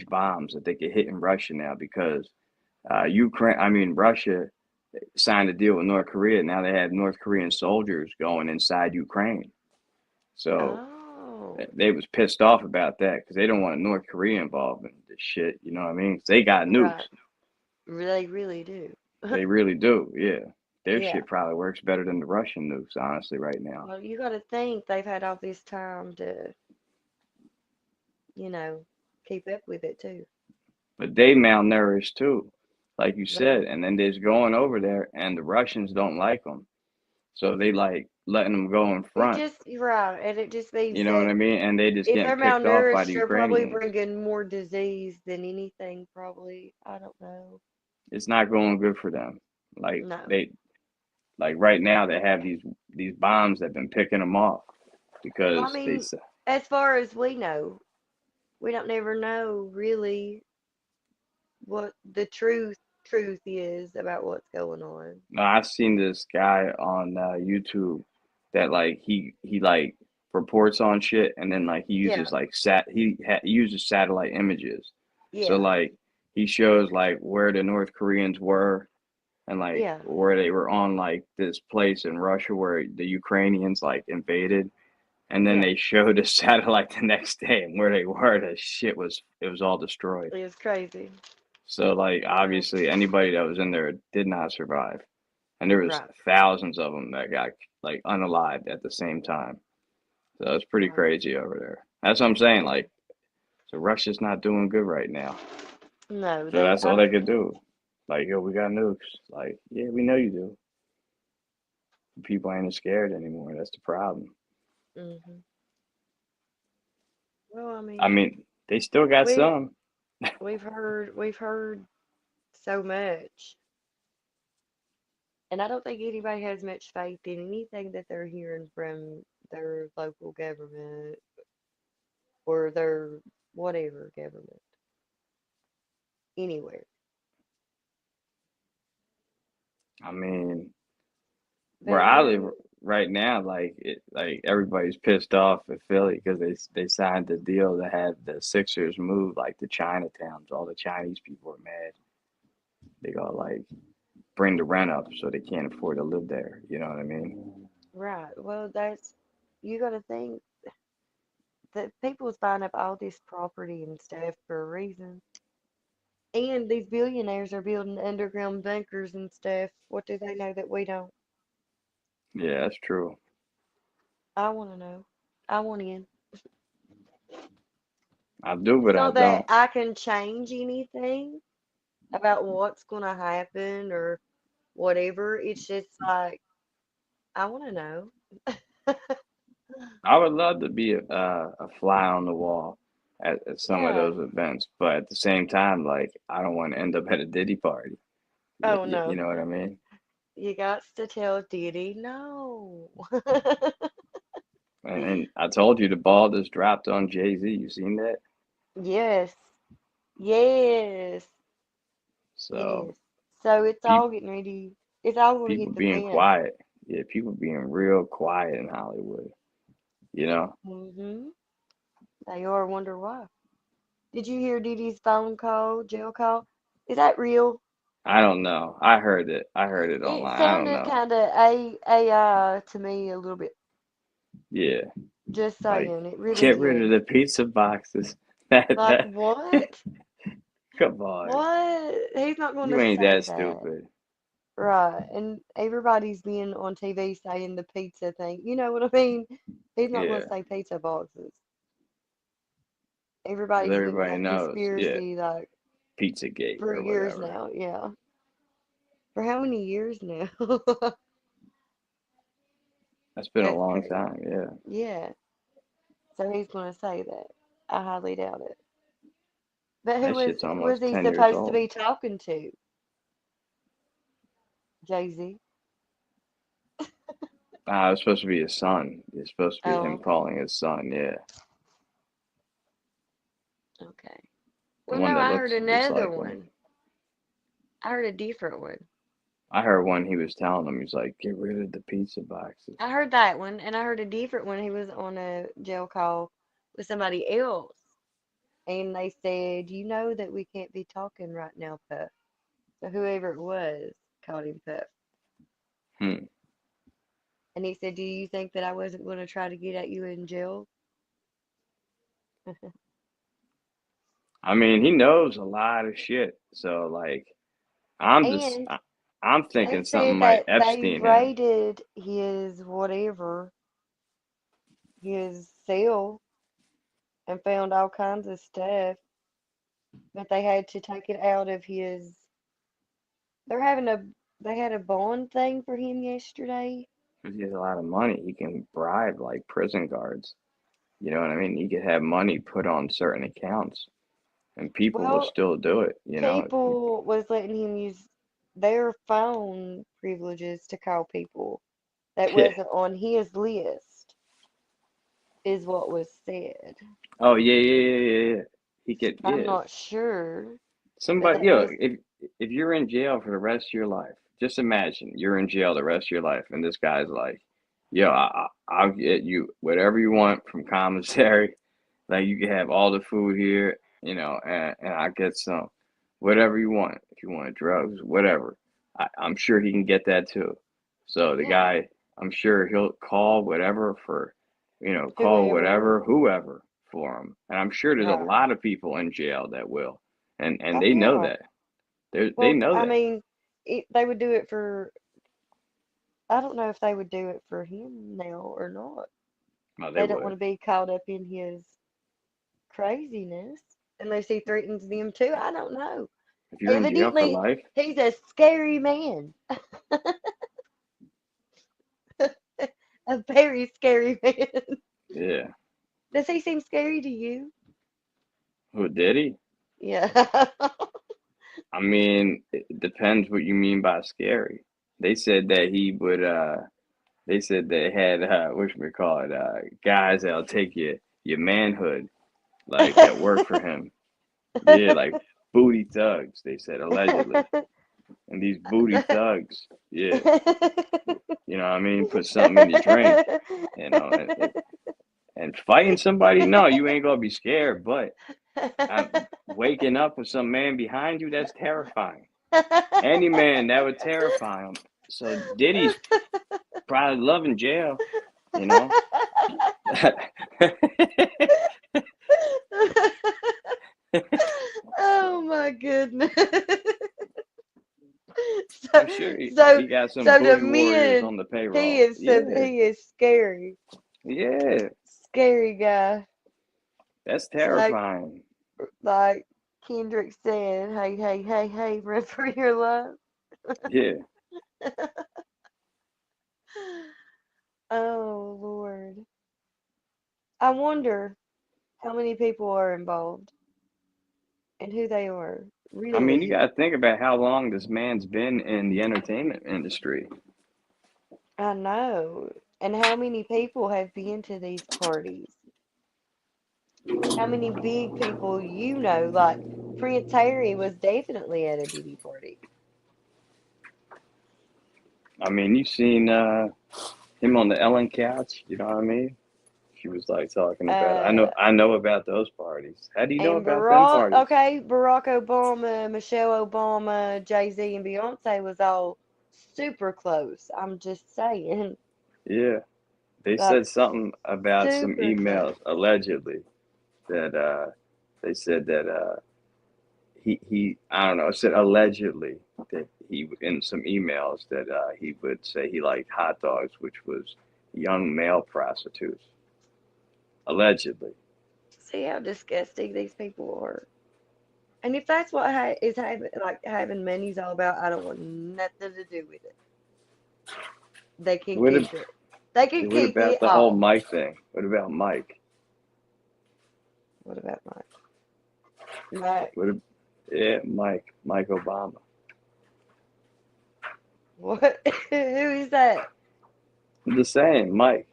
bombs that they could hit in Russia now because Russia signed a deal with North Korea. Now they have North Korean soldiers going inside Ukraine. So Oh, they was pissed off about that because they don't want North Korea involved in this shit. You know what I mean? They got nukes. right. They really do. They really do. Yeah. Their Yeah. shit probably works better than the Russian nukes, honestly, right now. Well, you got to think they've had all this time to, you know, keep up with it too. But they malnourished too, like you They said. And then they're just going over there, and the Russians don't like them. So they like letting them go in it front. just right, and it just means You know what that I mean? And they just if getting they're picked off by malnourished, the they're probably Ukrainians. bringing more disease than anything. Probably, I don't know. It's not going good for them. Like No. they like right now they have these bombs that have been picking them off Well, I because they mean, s- as far as we know, we don't never know really what the truth is about what's going on. no, I've seen this guy on YouTube that like he like reports on shit and then like he uses Yeah, like he uses satellite images. So yeah, like he shows like where the North Koreans were and like yeah, where they were on like this place in Russia where the Ukrainians like invaded. And then yeah. they showed a satellite the next day, and where they were, the shit was it was all destroyed. It's crazy. So like So, obviously anybody that was in there did not survive, and there was right, thousands of them that got like unalived at the same time. So it's pretty right. crazy over there. That's what I'm saying. Yeah. Like, so Russia's not doing good right now. No, So they that's all they could do. Like, yo, we got nukes. Like, yeah, we know you do. People ain't scared anymore. That's the problem. hmm Well, I I mean, mean, they still got we some. we've heard so much, and I don't think anybody has much faith in anything that they're hearing from their local government or their whatever government anywhere. I mean, where But I live right now, like everybody's pissed off at Philly because they signed the deal to have the Sixers move like to Chinatown. So all the Chinese people are mad. They got like bring the rent up so they can't afford to live there. You know what I mean? right, well, that's you got to think that people's buying up all this property and stuff for a reason. And these billionaires are building underground bunkers and stuff. What do they know that we don't? Yeah, that's true. I want to know. I want in. I do, It's but I not that don't. I can change anything about what's going to happen or whatever. It's just like, I want to know. I would love to be a fly on the wall at some of Yeah. those events, but at the same time, like I don't want to end up at a Diddy party. Oh, You no. know what I mean? You got to tell Diddy no. And I told you the ball just dropped on Jay-Z. You seen that? Yes. Yes. So Yes. So it's all people getting ready. It's all going to people hit the being fan. quiet. Yeah, people being real quiet in Hollywood. You know? Hmm They are. Wonder why. Did you hear Diddy's phone call, jail call? Is that real? I don't know. I heard it. I heard it It online. I don't sounded know. kind of AI to me a little bit. Yeah, Just like saying, it really get rid of is. the pizza boxes. That Like that what? come on, What? He's not going you to ain't say that that. stupid. Right. And everybody's being on TV saying the pizza thing. You know what I mean? He's not going Yeah, to say pizza boxes. 'cause Everybody's been everybody like knows. Yeah, conspiracy like Pizzagate for or years whatever. now. Yeah. For how many years now? That's been a That's long crazy. time. Yeah, Yeah. So he's going to say that. I highly doubt it. But that shit's who was almost he 10 years supposed to old. be talking to? Jay-Z? It was supposed to be his son. It's supposed to be Oh, him okay. calling his son. Yeah, Okay. the Well, one no, that I heard looks just another like him. one. I heard a different one. I heard one he was telling him, he's like, get rid of the pizza boxes. I heard that one, and I heard a different one. He was on a jail call with somebody else, and they said, "You know that we can't be talking right now, Puff." So whoever it was called him Puff, Hmm. and he said, "Do you think that I wasn't going to try to get at you in jail?" I mean, he knows a lot of shit. So like, I'm just, And I'm they thinking something said might that they Epstein him. raided his whatever, his cell, and found all kinds of stuff, but they had to take it out of his. They're having a they had a bond thing for him yesterday. If he has a lot of money, he can bribe like prison guards. You know what I mean? He could have money put on certain accounts, and people will Well, still do it. You know? people was letting him use their phone privileges to call people that Yeah. wasn't on his list, is what was said. Oh yeah, yeah, yeah, yeah, yeah. He could, I'm yeah. not sure, but Somebody, that yo, was if you're in jail for the rest of your life, just imagine you're in jail the rest of your life, and this guy's like, yo, I'll get you whatever you want from commissary. Like you can have all the food here, you know, and I get some, whatever you want. If you want drugs, whatever, I'm sure he can get that too. So the yeah, guy, I'm sure he'll call whatever for, call whoever, whatever, whoever for him. And I'm sure there's a right. lot of people in jail that will, and Oh they know yeah. that. They Well, know I that. mean, they would do it for. I don't know if they would do it for him now or not. Oh, they They don't want would. to be caught up in his craziness unless he threatens them too. I don't know. If you're in jail for Evidently, life, he's a scary man. A very scary man. yeah. Does he seem scary to you? Who did he? Yeah. I mean, it depends what you mean by scary. They said that he would they said they had what should we call it, guys that'll take your manhood, like that work for him. Yeah, like booty thugs, they said allegedly. And these booty thugs, yeah, you know what I mean, put something in your drink, you know, and fighting somebody, no, you ain't gonna be scared, but waking up with some man behind you, that's terrifying. Any man, that would terrify him. So Diddy's probably loving jail, you know. Oh my goodness. So, I'm sure so, he got some so the booty warriors men, on the payroll. Yeah, he is scary, yeah, scary guy. that's Like, terrifying. like Kendrick said, hey, hey, hey, hey, run for your life. Yeah, Oh Lord. I wonder how many people are involved and who they are. I mean, you Really, got to think about how long this man's been in the entertainment industry. I know. And how many people have been to these parties? How many big people you know? Like Prince Harry was definitely at a Diddy party. I mean, you seen him on the Ellen couch. You know what I mean? She was like talking about it. Uh, I know about those parties. How do you know and about them parties? Barack Obama, Michelle Obama, Jay-Z, and Beyonce was all super close. I'm just saying. Yeah, They Like said something about some super emails funny. allegedly that they said that he I don't know, it said allegedly that he in some emails that he would say he liked hot dogs, which was young male prostitutes. Allegedly. See how disgusting these people are. And if that's what is having like having money's all about, I don't want nothing to do with it. They can What, keep it. They can what keep about it the whole all. Mike thing? What about Mike? What about Mike? Mike, What? Yeah, Mike Obama. what? Who is that? I'm just saying, Mike.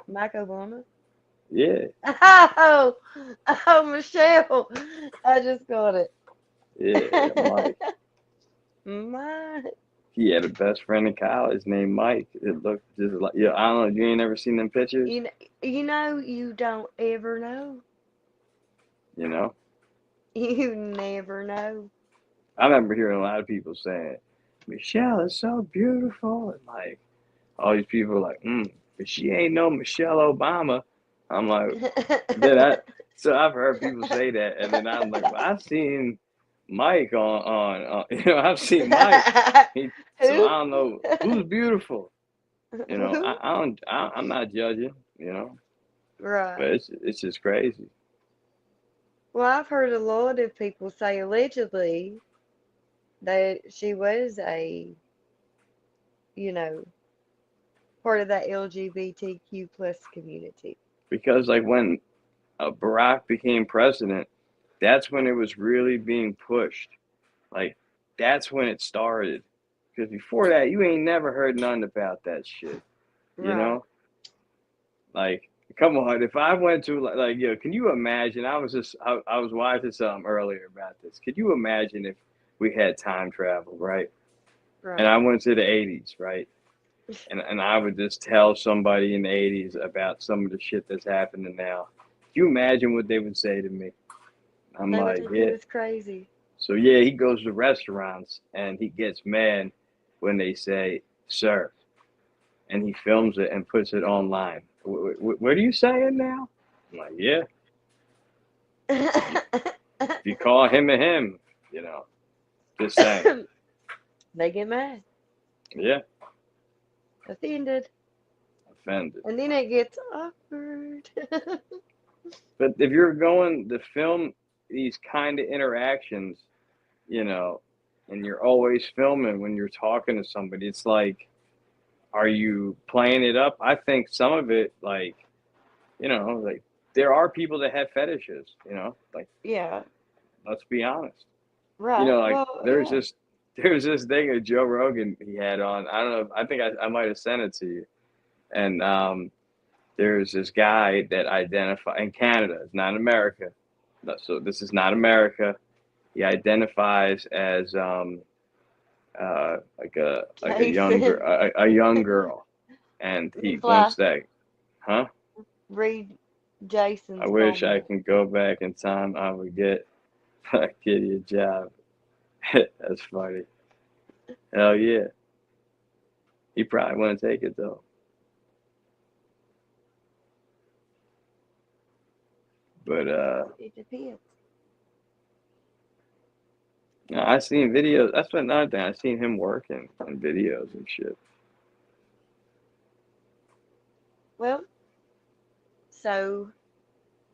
Mike Obama? Yeah, Oh, oh, Michelle. I just got it. yeah, Mike. Mike. He had a best friend in college named Mike. It looked just like, yeah, I don't know, you ain't never seen them pictures, You don't ever know. you know? You never know. I remember hearing a lot of people saying, Michelle is so beautiful. And like, all these people are like, but she ain't no Michelle Obama. I'm like, then so I've heard people say that. And then I'm like, well, I've seen Mike I've seen Mike. So Who? I don't know who's beautiful. Who? I'm not judging, but Right. it's just crazy. Well, I've heard a lot of people say allegedly that she was you know, part of that LGBTQ plus community. Because like when Barack became president, that's when it was really being pushed. Like that's when it started. Because before that, you ain't never heard nothing about that shit. You Right. know, like come on. If I went to yo, can you imagine? I was watching something earlier about this. Could you imagine if we had time travel, right? And Right. I went to the '80s, right? And I would just tell somebody in the '80s about some of the shit that's happening now. Can you imagine what they would say to me? I'm They would like, think he yeah. was crazy. So yeah, he goes to restaurants and he gets mad when they say "sir," and he films it and puts it online. What are you saying now? I'm like, yeah. If you call him a him, just saying. They get mad, Yeah, offended, offended. and then it gets awkward. But if you're going to film these kind of interactions, you know, and you're always filming when you're talking to somebody, it's like, are you playing it up? I think some of it, like, like there are people that have fetishes, like Yeah, let's be honest. right. Like Well, there's yeah. this there's this thing of Joe Rogan he had on. I don't know. I think I might have sent it to you. And there's this guy that identify in Canada. It's not America. So this is not America. He identifies as like a young Jason, a young girl, and he McFly, wants that. Huh? read I Jason's wish I comment. can go back in time. I would get Kitty a job. That's funny. Hell yeah. He probably wouldn't take it though. But It depends. no, I seen videos. That's another thing. I seen him working on videos and shit. Well, so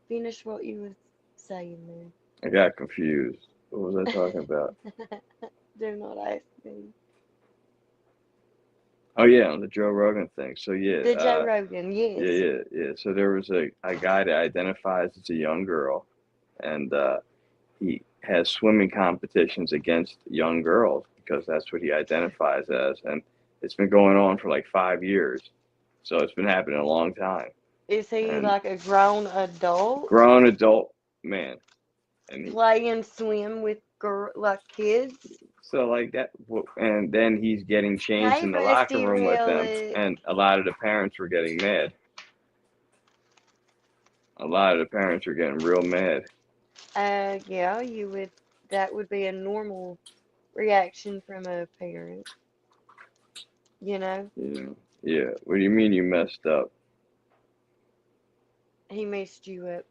finish what you was saying I got confused. What was I talking about? there. Do not ask me. Oh yeah, on the Joe Rogan thing. So yeah, The Joe Rogan, yes. yeah. So there was a guy that identifies as a young girl, and he has swimming competitions against young girls because that's what he identifies as, and it's been going on for like 5 years. So it's been happening a long time. Is he And like a grown adult grown adult man, and playing swim with like kids? so like that, and then he's getting changed Hey, in the locker Rusty room with them, Relic. and a lot of the parents were getting mad. A lot of the parents were getting real mad. Yeah, that would be a normal reaction from a parent, you know? You know, Yeah. What do you mean you messed up? He messed you up.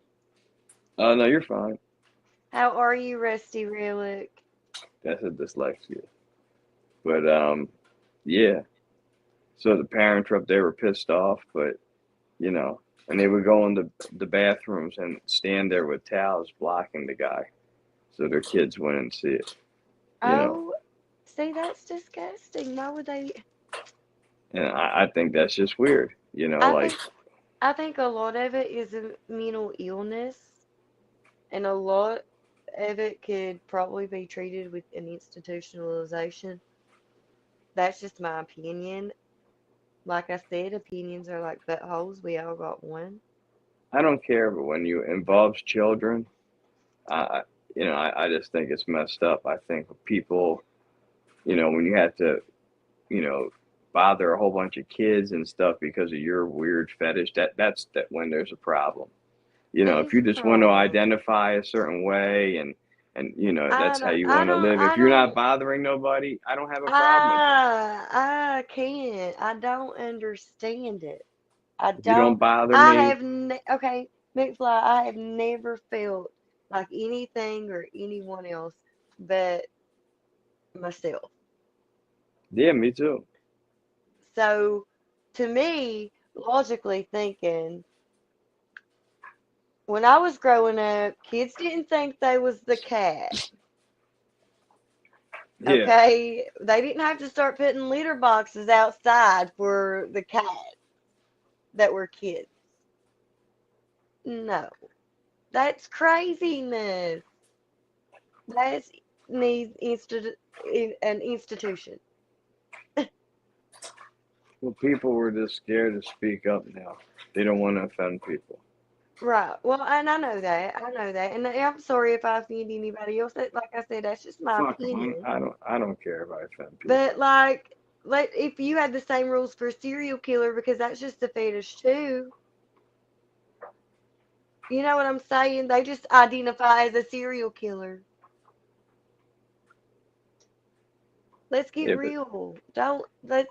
Oh no, you're fine. How are you, Rusty Relic? That's a dyslexia. But yeah. So the parents were up there were pissed off, but you know, and they would go into the bathrooms and stand there with towels blocking the guy, so their kids wouldn't see it. You know, Oh, see, that's disgusting. Why would they? and I think that's just weird. You know, I like think I think a lot of it is a mental illness, and a lot of it could probably be treated with an institutionalization. That's just my opinion. Like I said, opinions are like buttholes. We all got one. I don't care, but when you involves children, I you know, I just think it's messed up. I think people, you know, when you have to, you know, bother a whole bunch of kids and stuff because of your weird fetish, that's that when there's a problem. You know, That if is you a just want to problem. identify a certain way and you know that's how you want to live. I If you're not don't, bothering nobody, I don't have a problem with that. I can't. I don't understand it. I If you don't don't. bother I me, have okay, McFly. I have never felt like anything or anyone else but myself. yeah, me too. So, to me, logically thinking, when I was growing up, kids didn't think they was the cat. Yeah, Okay, they didn't have to start putting litter boxes outside for the cats that were kids. No, that's craziness. That's needs an institution. well, people were just scared to speak up now. They don't want to offend people. Right. Well, and I know that. I know that. And I'm sorry if I offend anybody else. Like I said, that's just my Fuck 'em. opinion. I don't care if I offend people. But like, if you had the same rules for serial killer, because that's just a fetish too. You know what I'm saying? They just identify as a serial killer. Let's get Yeah, but real. Don't let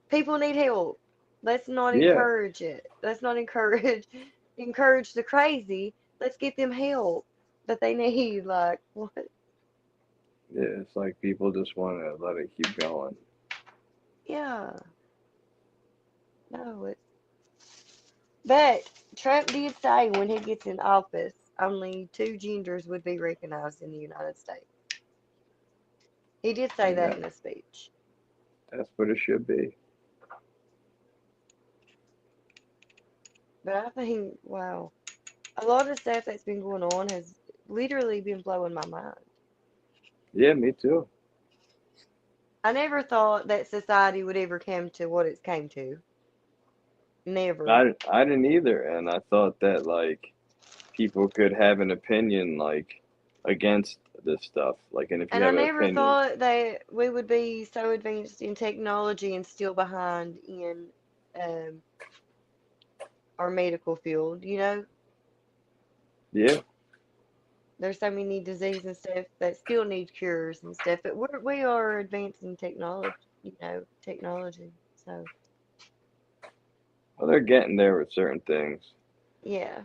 people need help. Let's not yeah, encourage it. Let's not encourage the crazy. Let's get them help that they need. Like what? yeah, it's like people just want to let it keep going. Yeah. No, it's but Trump did say when he gets in office, only two genders would be recognized in the United States. He did say And that in a speech. that's what it should be. But I think, wow, a lot of stuff that's been going on has literally been blowing my mind. Yeah, me too. I never thought that society would ever come to what it's came to. Never. I didn't either, and I thought that like people could have an opinion like against this stuff. Like, and if you And I have an never opinion, thought that we would be so advanced in technology and still behind in um, our medical field. You know, yeah, there's so many diseases and stuff that still need cures and stuff. But we are advancing technology. You know, technology. So well, they're getting there with certain things. yeah,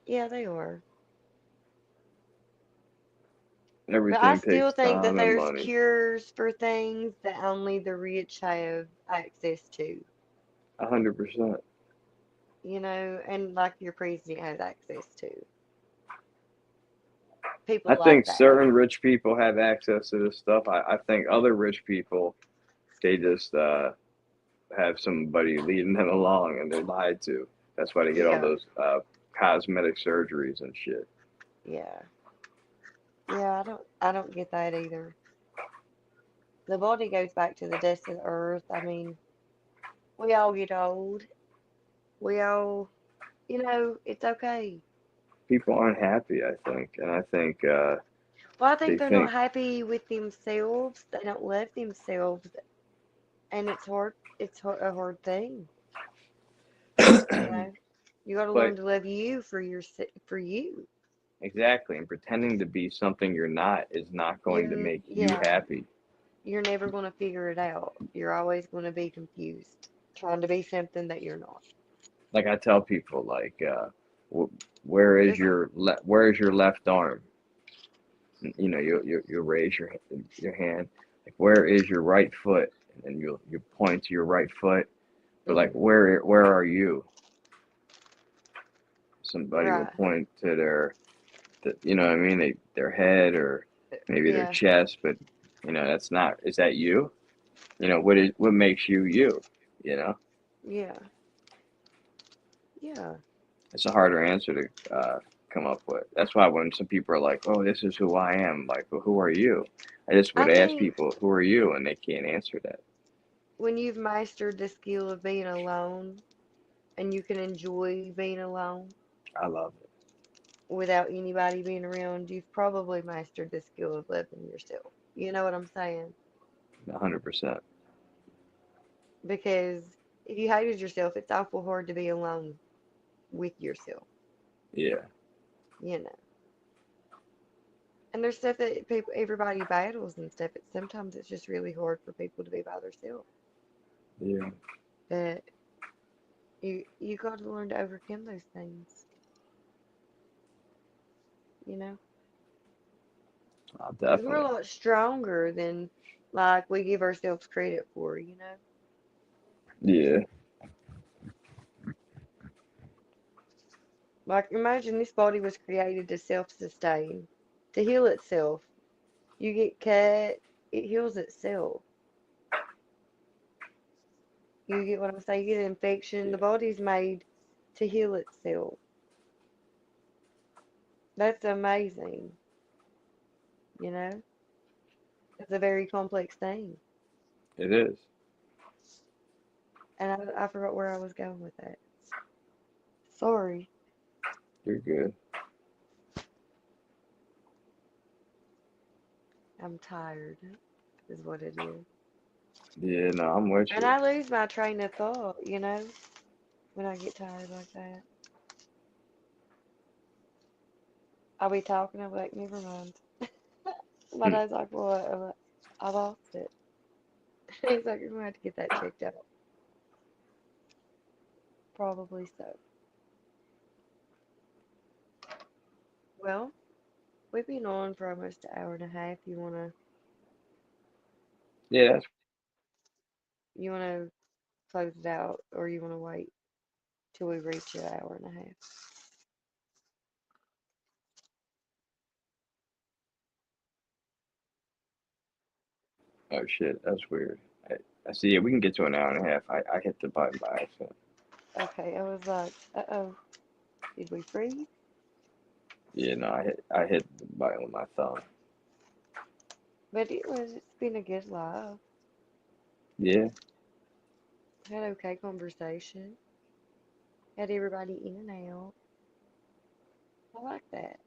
yeah, they are. But I Everything still takes think that time and there's money. cures for things that only the rich have access to. 100%. You know, and like your president has access to. People I like think that. certain rich people have access to this stuff. I think other rich people, they just have somebody leading them along and they're lied to. That's why they get all Yeah, those cosmetic surgeries and shit. yeah, yeah. I don't get that either. The body goes back to the dust of the earth. I mean, we all get old. We all, it's okay. People aren't happy, I think. And I think Well, I think they they're not think, happy with themselves. They don't love themselves, and it's hard. A hard thing. You know, you got to learn but to love you for you. exactly, and pretending to be something you're not is not going to make you Yeah, happy. you're never going to figure it out. You're always going to be confused, trying to be something that you're not. Like I tell people, like, where is Just where is your left arm? You know, you raise your hand. Like, where is your right foot? And you point to your right foot. But like, mhm, where are you? Somebody will right. point to you know what I mean, their head or maybe their Yeah, chest, but you know, that's not. Is that you? You know, what makes you you? You know, yeah, yeah. it's a harder answer to come up with. That's why when some people are like, "Oh, this is who I am," like, "Well, who are you?" I just I would ask think people, "Who are you?" and they can't answer that. when you've mastered the skill of being alone and you can enjoy being alone I love without anybody being around, you've probably mastered the skill of loving yourself. You know what I'm saying? it, 100%. Because if you hated yourself, it's awful hard to be alone with yourself, Yeah, you know. And there's stuff that people, everybody battles and stuff. But sometimes it's just really hard for people to be by themselves. yeah, But you got to learn to overcome those things, you know. Because we're a definitely. lot stronger than like we give ourselves credit for, you know. Yeah, Like imagine this body was created to self-sustain, to heal itself. You get cut, it heals itself. You get what I'm saying? You get an infection, yeah, the body's made to heal itself. That's amazing, you know? It's a very complex thing. it is. And I forgot where I was going with that. Sorry, You're good. I'm tired, is what it is. Yeah, no, I'm with And you. I lose my train of thought, you know, when I get tired like that. I'll be talking, I'm like, never mind. My Hmm. dad's like, what? I'm like, I lost it. He's like, you're gonna have to get that checked out. Probably so. Well, we've been on for almost an hour and a half. Yeah, that's You wanna close it out, or you wanna wait till we reach an hour and a half? oh shit, that's weird. I see. Yeah, we can get to an hour and a half. I hit the button by accident. Okay, I was like, uh-oh, did we freeze? Yeah, no, I hit the button with my thumb. But it's been a good live. Yeah, Had okay conversation. Had everybody in and out. I like that.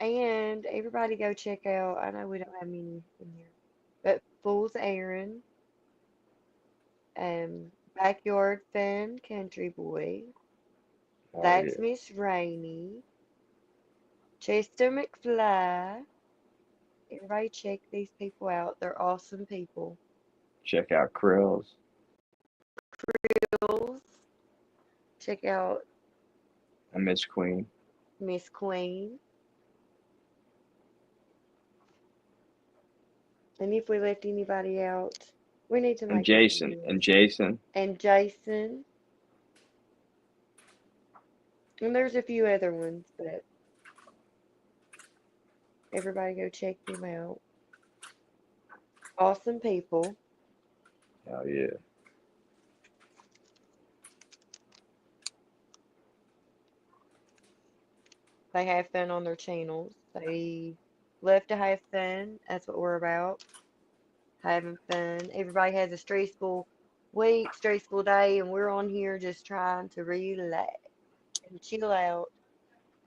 And everybody go check out, I know we don't have many in here, but Fool's Errand, Backyard Fun Country Boy, oh That's yeah. Miss Rainey, Chester McFly. Everybody check these people out. They're awesome people. Check out Krills. Bills, check out I Miss Queen. Miss Queen. And if we left anybody out, we need to And make us a Jason. And list. Jason. And Jason. And there's a few other ones, but everybody go check them out. Awesome people. Oh yeah. They have fun on their channels. They love to have fun. That's what we're about. Having fun. Everybody has a stressful week, stressful day, and we're on here just trying to relax and chill out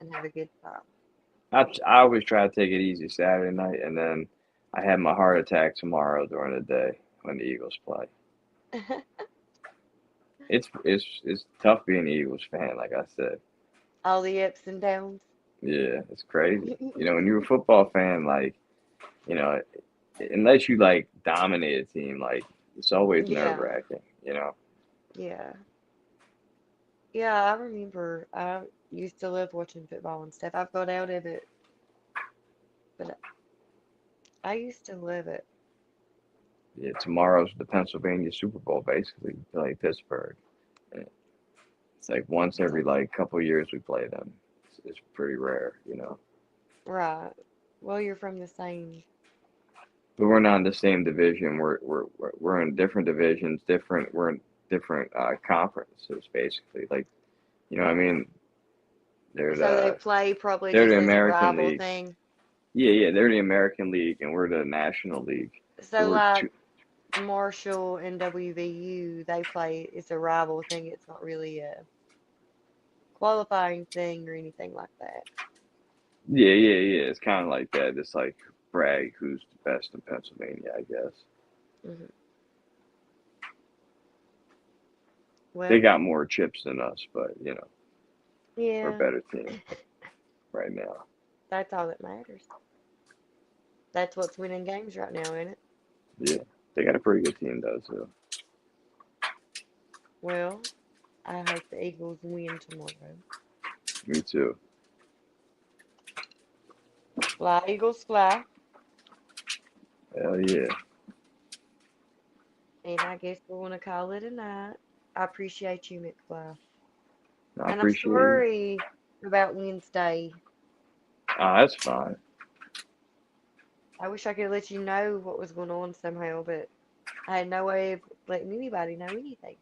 and have a good I always try to take it easy Saturday night, and then I have my heart attack tomorrow during the day when the Eagles play. time. It's tough being an Eagles fan, like I said. All the ups and downs. Yeah, it's crazy. You know, when you're a football fan, like, you know, unless you like dominate a team, like it's always nerve Yeah, wracking, you know. yeah. Yeah, I remember I used to love watching football and stuff. I've got out of it, but I used to love it. Yeah, tomorrow's the Pennsylvania Super Bowl, basically. We play Pittsburgh. And it's like once every like couple years we play them. It's pretty rare, you know. Right. Well, you're from the same. But we're not in the same division. We're in different divisions, different. We're in different conferences, basically. Like you know, what I mean, they're So they the play probably they're the just as a American rival League. thing. Yeah, yeah, they're the American League, and we're the National League. So So we're like two. Marshall and WVU, they play, it's a rival thing. It's not really a qualifying thing or anything like that. Yeah, yeah, yeah. It's kind of like that. It's like brag who's the best in Pennsylvania, I guess. Hmm. They Well, got more chips than us, but you know, we're a yeah, better team right now. that's all that matters. That's what's winning games right now, ain't it? Yeah, they got a pretty good team though too. Well, I hope the Eagles win tomorrow. Me too. Fly, Eagles, fly. Hell yeah. And I guess we're going to call it a night. I appreciate you, McFly. I And I'm appreciate you. sorry about Wednesday. That's fine. I wish I could let you know what was going on somehow, but I had no way of letting anybody know anything.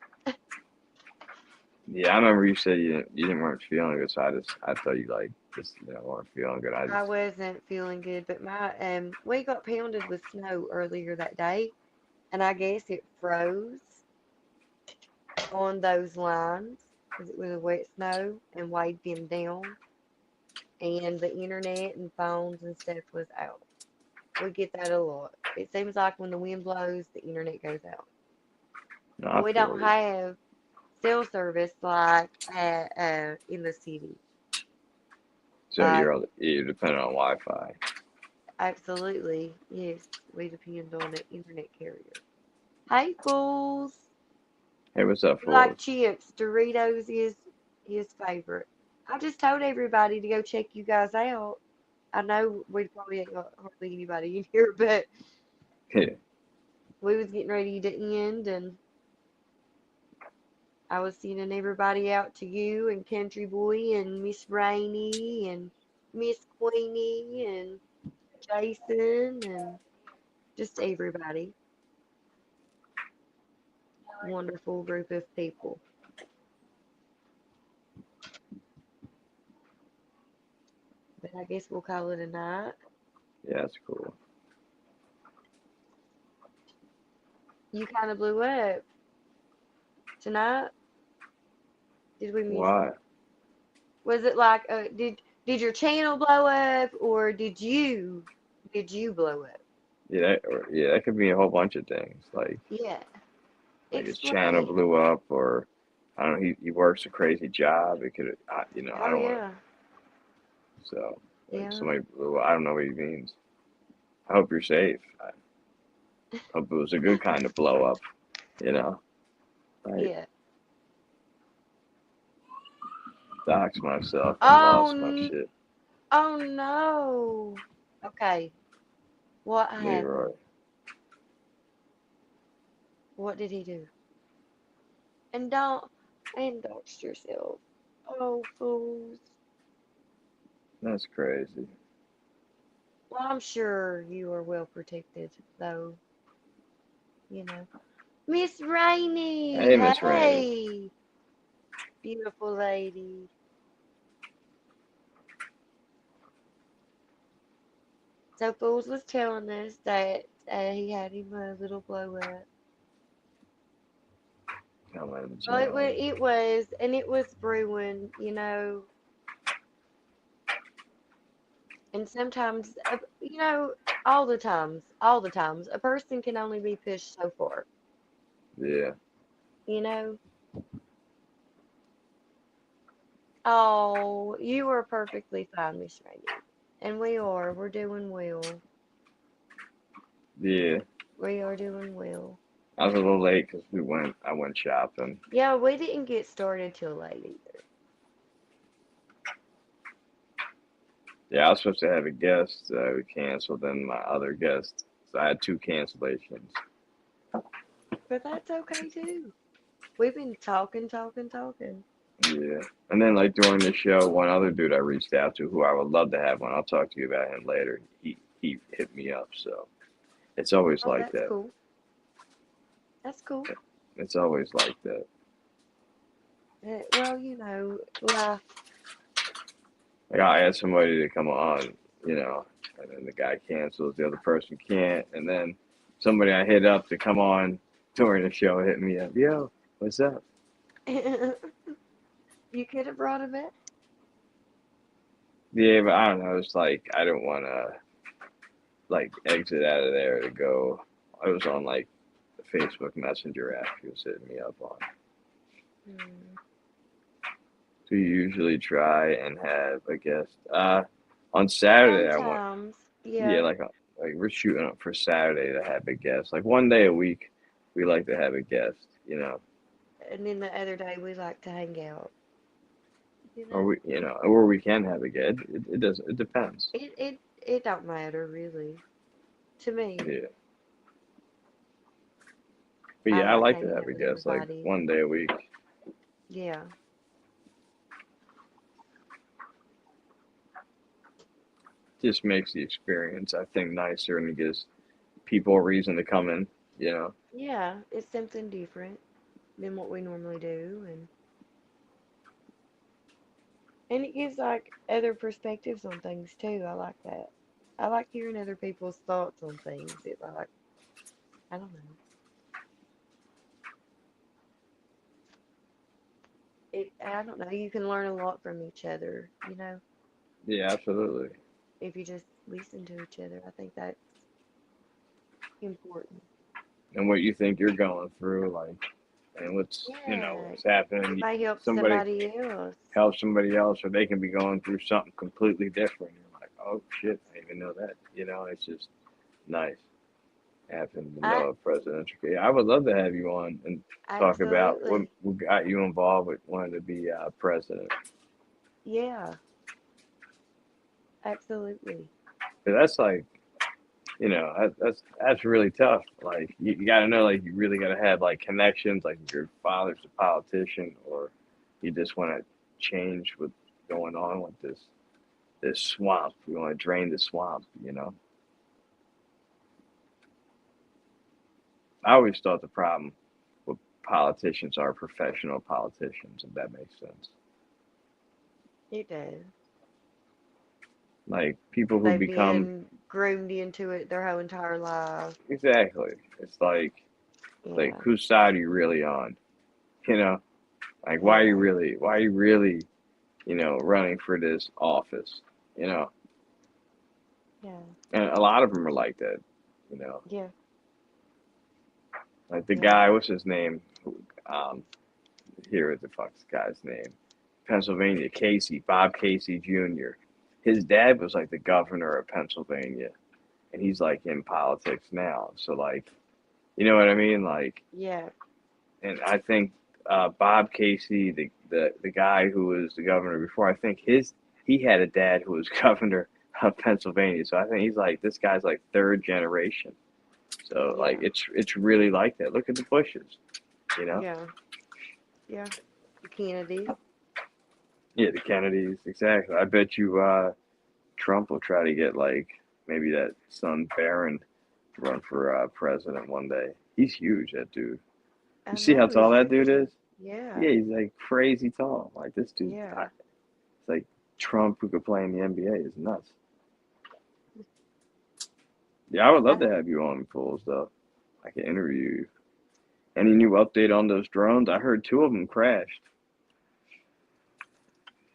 Yeah, I remember you said you didn't weren't feeling good, so I thought you like just weren't feeling good. I wasn't feeling good, but my we got pounded with snow earlier that day, and I guess it froze on those lines because it was a wet snow and weighed them down, and the internet and phones and stuff was out. We get that a lot. It seems like when the wind blows, the internet goes out. no, And I we feel don't you. have cell service like in the city. So Like, you're dependent on Wi-Fi. absolutely, yes, we depend on an internet carrier. Hey, fools! Hey, what's up, You like fools? chips? Doritos is his favorite. I just told everybody to go check you guys out. I know we probably ain't got hardly anybody in here, but Yeah, we was getting ready to end, and I was sending everybody out to you and Country Boy and Miss Rainey and Miss Queenie and Jason and just everybody. Wonderful group of people. But I guess we'll call it a night. yeah, that's cool. You kind of blew up tonight. Did we miss? Why? Was it like did your channel blow up or did you blow up? Yeah, that could be a whole bunch of things. Yeah. Like his channel Explain. blew up, or I don't know. He works a crazy job. It could, I Oh don't want to. yeah. So like Yeah. somebody blew up. I don't know what he means. I hope you're safe. I hope it was a good kind of blow up. You know, like Yeah. dox myself and Oh lost my shit. oh no. Okay. What Leroy. happened? What did he do? And don't indulge yourself. Oh fools. That's crazy. Well, I'm sure you are well protected though, you know. Miss Rainey, Hey, Miss Rainey. hey, beautiful lady. So Fools was telling us that he had him a little blow up. Come on, Well, John. and it was brewing, you know. And sometimes, all the times, a person can only be pushed so far, Yeah. you know. Oh, you are perfectly fine, Miss Rainey, and we're doing well. Yeah, We are doing well. I was a little late because I went shopping. Yeah, we didn't get started till late either. Yeah, I was supposed to have a guest. We canceled, then my other guest. So I had 2 cancellations. But that's okay too. We've been talking. Yeah. And then like during the show, one other dude I reached out to who I would love to have one. I'll talk to you about him later. He hit me up, so it's always Oh, like that's that. cool. That's cool. It's always like that. Well, you know, life. Like I ask somebody to come on, and then the guy cancels, the other person can't, and then somebody I hit up to come on during the show hit me up. Yo, what's up? You could have brought him in. Yeah, but I don't know. It's like I don't want to like exit out of there to go. I was on like the Facebook Messenger app. He was hitting me up on. Hmm. So you usually try and have a guest. On Saturday I want. Sometimes, Yeah, yeah. like we're shooting up for Saturday to have a guest. Like one day a week, we like to have a guest. And then the other day we like to hang out. You Or know, or we can have a guest. It does. It depends. it don't matter really to me. Yeah. But I yeah, I like like to hanging have out a with guest like everybody. one day a week. Yeah. Just makes the experience, I think, nicer and it gives people a reason to come in. Yeah, it's something different than what we normally do, and it gives like other perspectives on things too. I like that. I like hearing other people's thoughts on things. It like I don't know. I don't know. You can learn a lot from each other, Yeah, absolutely. if you just listen to each other. I think that's important. And what you think you're going through, like, and Yeah, what's it happening. may help Somebody somebody else. help somebody else, or they can be going through something completely different. You're like, oh shit, I didn't even know that. It's just nice. Happen to I know a presidential case. I would love to have you on and talk about absolutely, what got you involved with wanting to be president. yeah, absolutely. 'Cause that's like, that's really tough. Like you got to know, like you really got to have like connections. Like your father's a politician, or you just want to change what's going on with this swamp. We want to drain the swamp. I always thought the problem with politicians are professional politicians, if that makes sense. It does. Like people who They've become been groomed into it their whole entire life. exactly. It's like Yeah, whose side are you really on? You know, like yeah, why are you really, running for this office? You know, yeah, and a lot of them are like that. You know, yeah, like the yeah. guy, what's his name? Um, here is the fuck's guy's name? Pennsylvania, Bob Casey Jr. His dad was like the governor of Pennsylvania, and he's like in politics now. So like, you know what I mean? Like, Yeah, and I think Bob Casey, the guy who was the governor before, I think he had a dad who was governor of Pennsylvania. So I think he's like this guy's like third generation. So like yeah, it's really like that. Look at the Bushes, you know? yeah, yeah. The Kennedy. Yeah, the Kennedys, exactly. I bet you Trump will try to get like maybe that son Barron to run for president one day. He's huge, that dude. I You see how know tall he's that dude huge. is? Yeah, Yeah, he's like crazy tall. Like this dude, yeah. it's like Trump who could play in the NBA is nuts. Yeah, I would I love to have you on, Fools, though. I can interview you. Any new update on those drones? I heard 2 of them crashed.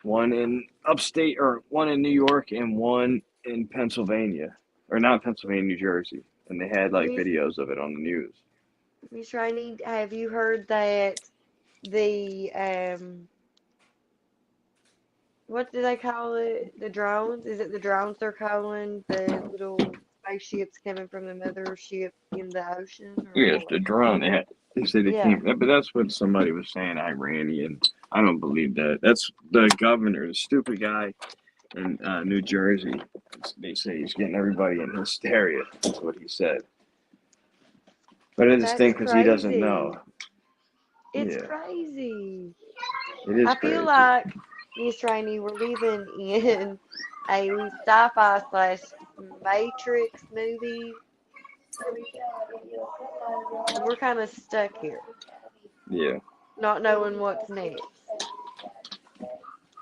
One in upstate, or one in New York, and one in Pennsylvania, or not Pennsylvania, New Jersey. And they had like Miss videos of it on the news. Miss Rainey, have you heard that the what do they call it? The drones? Is it the drones they're calling the little spaceships coming from the mothership in the ocean or Yes, what? the drone. They said they Yeah. came, but that's what somebody was saying. Iranian. I don't believe that. That's the governor, the stupid guy in New Jersey. They say he's getting everybody in hysteria. That's what he said. But I just That's think because he doesn't crazy. know. It's Yeah, crazy. it is I feel crazy. like, Miss Rainey, we're living in a sci-fi slash Matrix movie, and we're kind of stuck here, Yeah. not knowing what's next.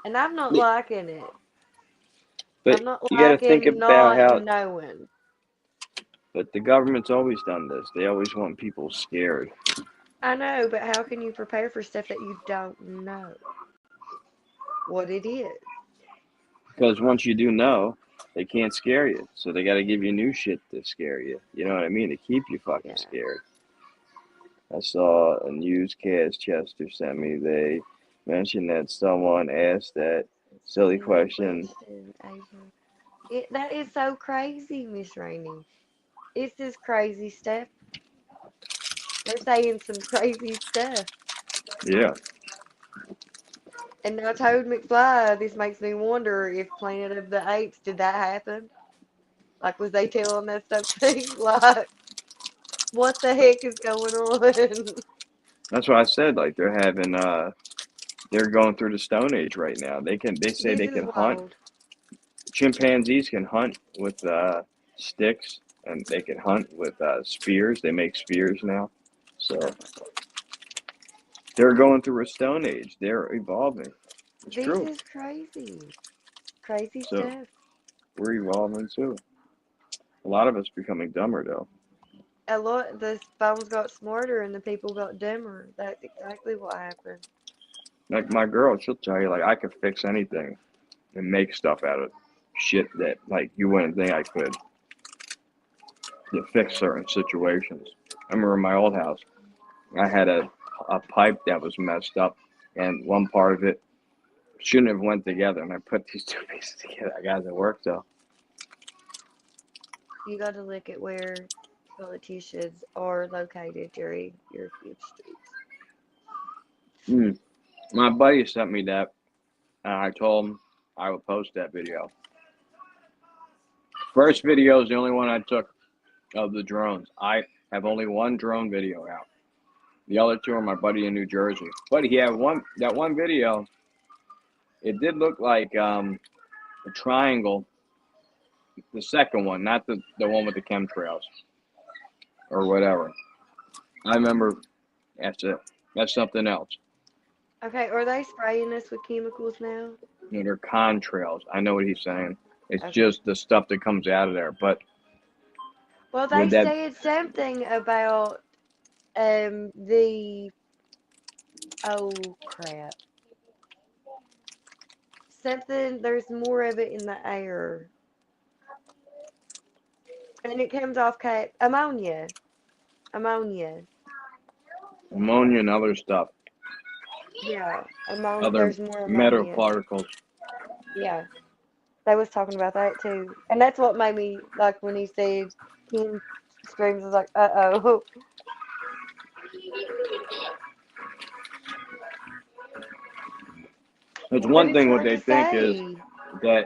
And I'm not Yeah. liking it. But I'm not you got to think liking about not how. knowing. But the government's always done this. They always want people scared. I know, but how can you prepare for stuff that you don't know what it is? Because once you do know, they can't scare you. So they got to give you new shit to scare you. You know what I mean? To keep you fucking Yeah. scared. I saw a newscast Chester sent me. They mentioned that someone asked that silly question. That is so crazy, Miss Rainey. It's this crazy stuff. They're saying some crazy stuff. Yeah. And now Toad McFly, this makes me wonder if Planet of the Apes, did that happen? Like, was they telling us something? Like, what the heck is going on? That's what I said. Like they're going through the Stone Age right now. They say This they is can hunt. wild. Chimpanzees can hunt with sticks, and they can hunt with spears. They make spears now. So they're going through a Stone Age. They're evolving. It's This true. is crazy. Crazy So stuff. we're evolving too. A lot of us becoming dumber though. The phones got smarter and the people got dumber. That's exactly what happened. Like my girl, she'll tell you like I could fix anything and make stuff out of shit that like you wouldn't think I could to fix certain situations. I remember in my old house, I had a pipe that was messed up, and one part of it shouldn't have went together, and I put these two pieces together. I got it to work though. You got to look at where politicians are located during your food streets. My buddy sent me that, and I told him I would post that video. First video is the only one I took of the drones. I have only one drone video out. The other two are my buddy in New Jersey. But he had that one video. It did look like a triangle. The second one, not the one with the chemtrails or whatever. I remember that's it. That's something else. Okay, are they spraying us with chemicals now? You know, they're contrails. I know what he's saying. It's Okay. just the stuff that comes out of there. But Well, they would that said something about the oh crap. Something there's more of it in the air. And it comes off ammonia. Ammonia. ammonia and other stuff, Yeah. Ammonia other there's more metal ammonia. particles? Yeah. They was talking about that too. And that's what made me like when he said King screams, I was like, uh-oh. It's But one it's thing what hard they to think is say. that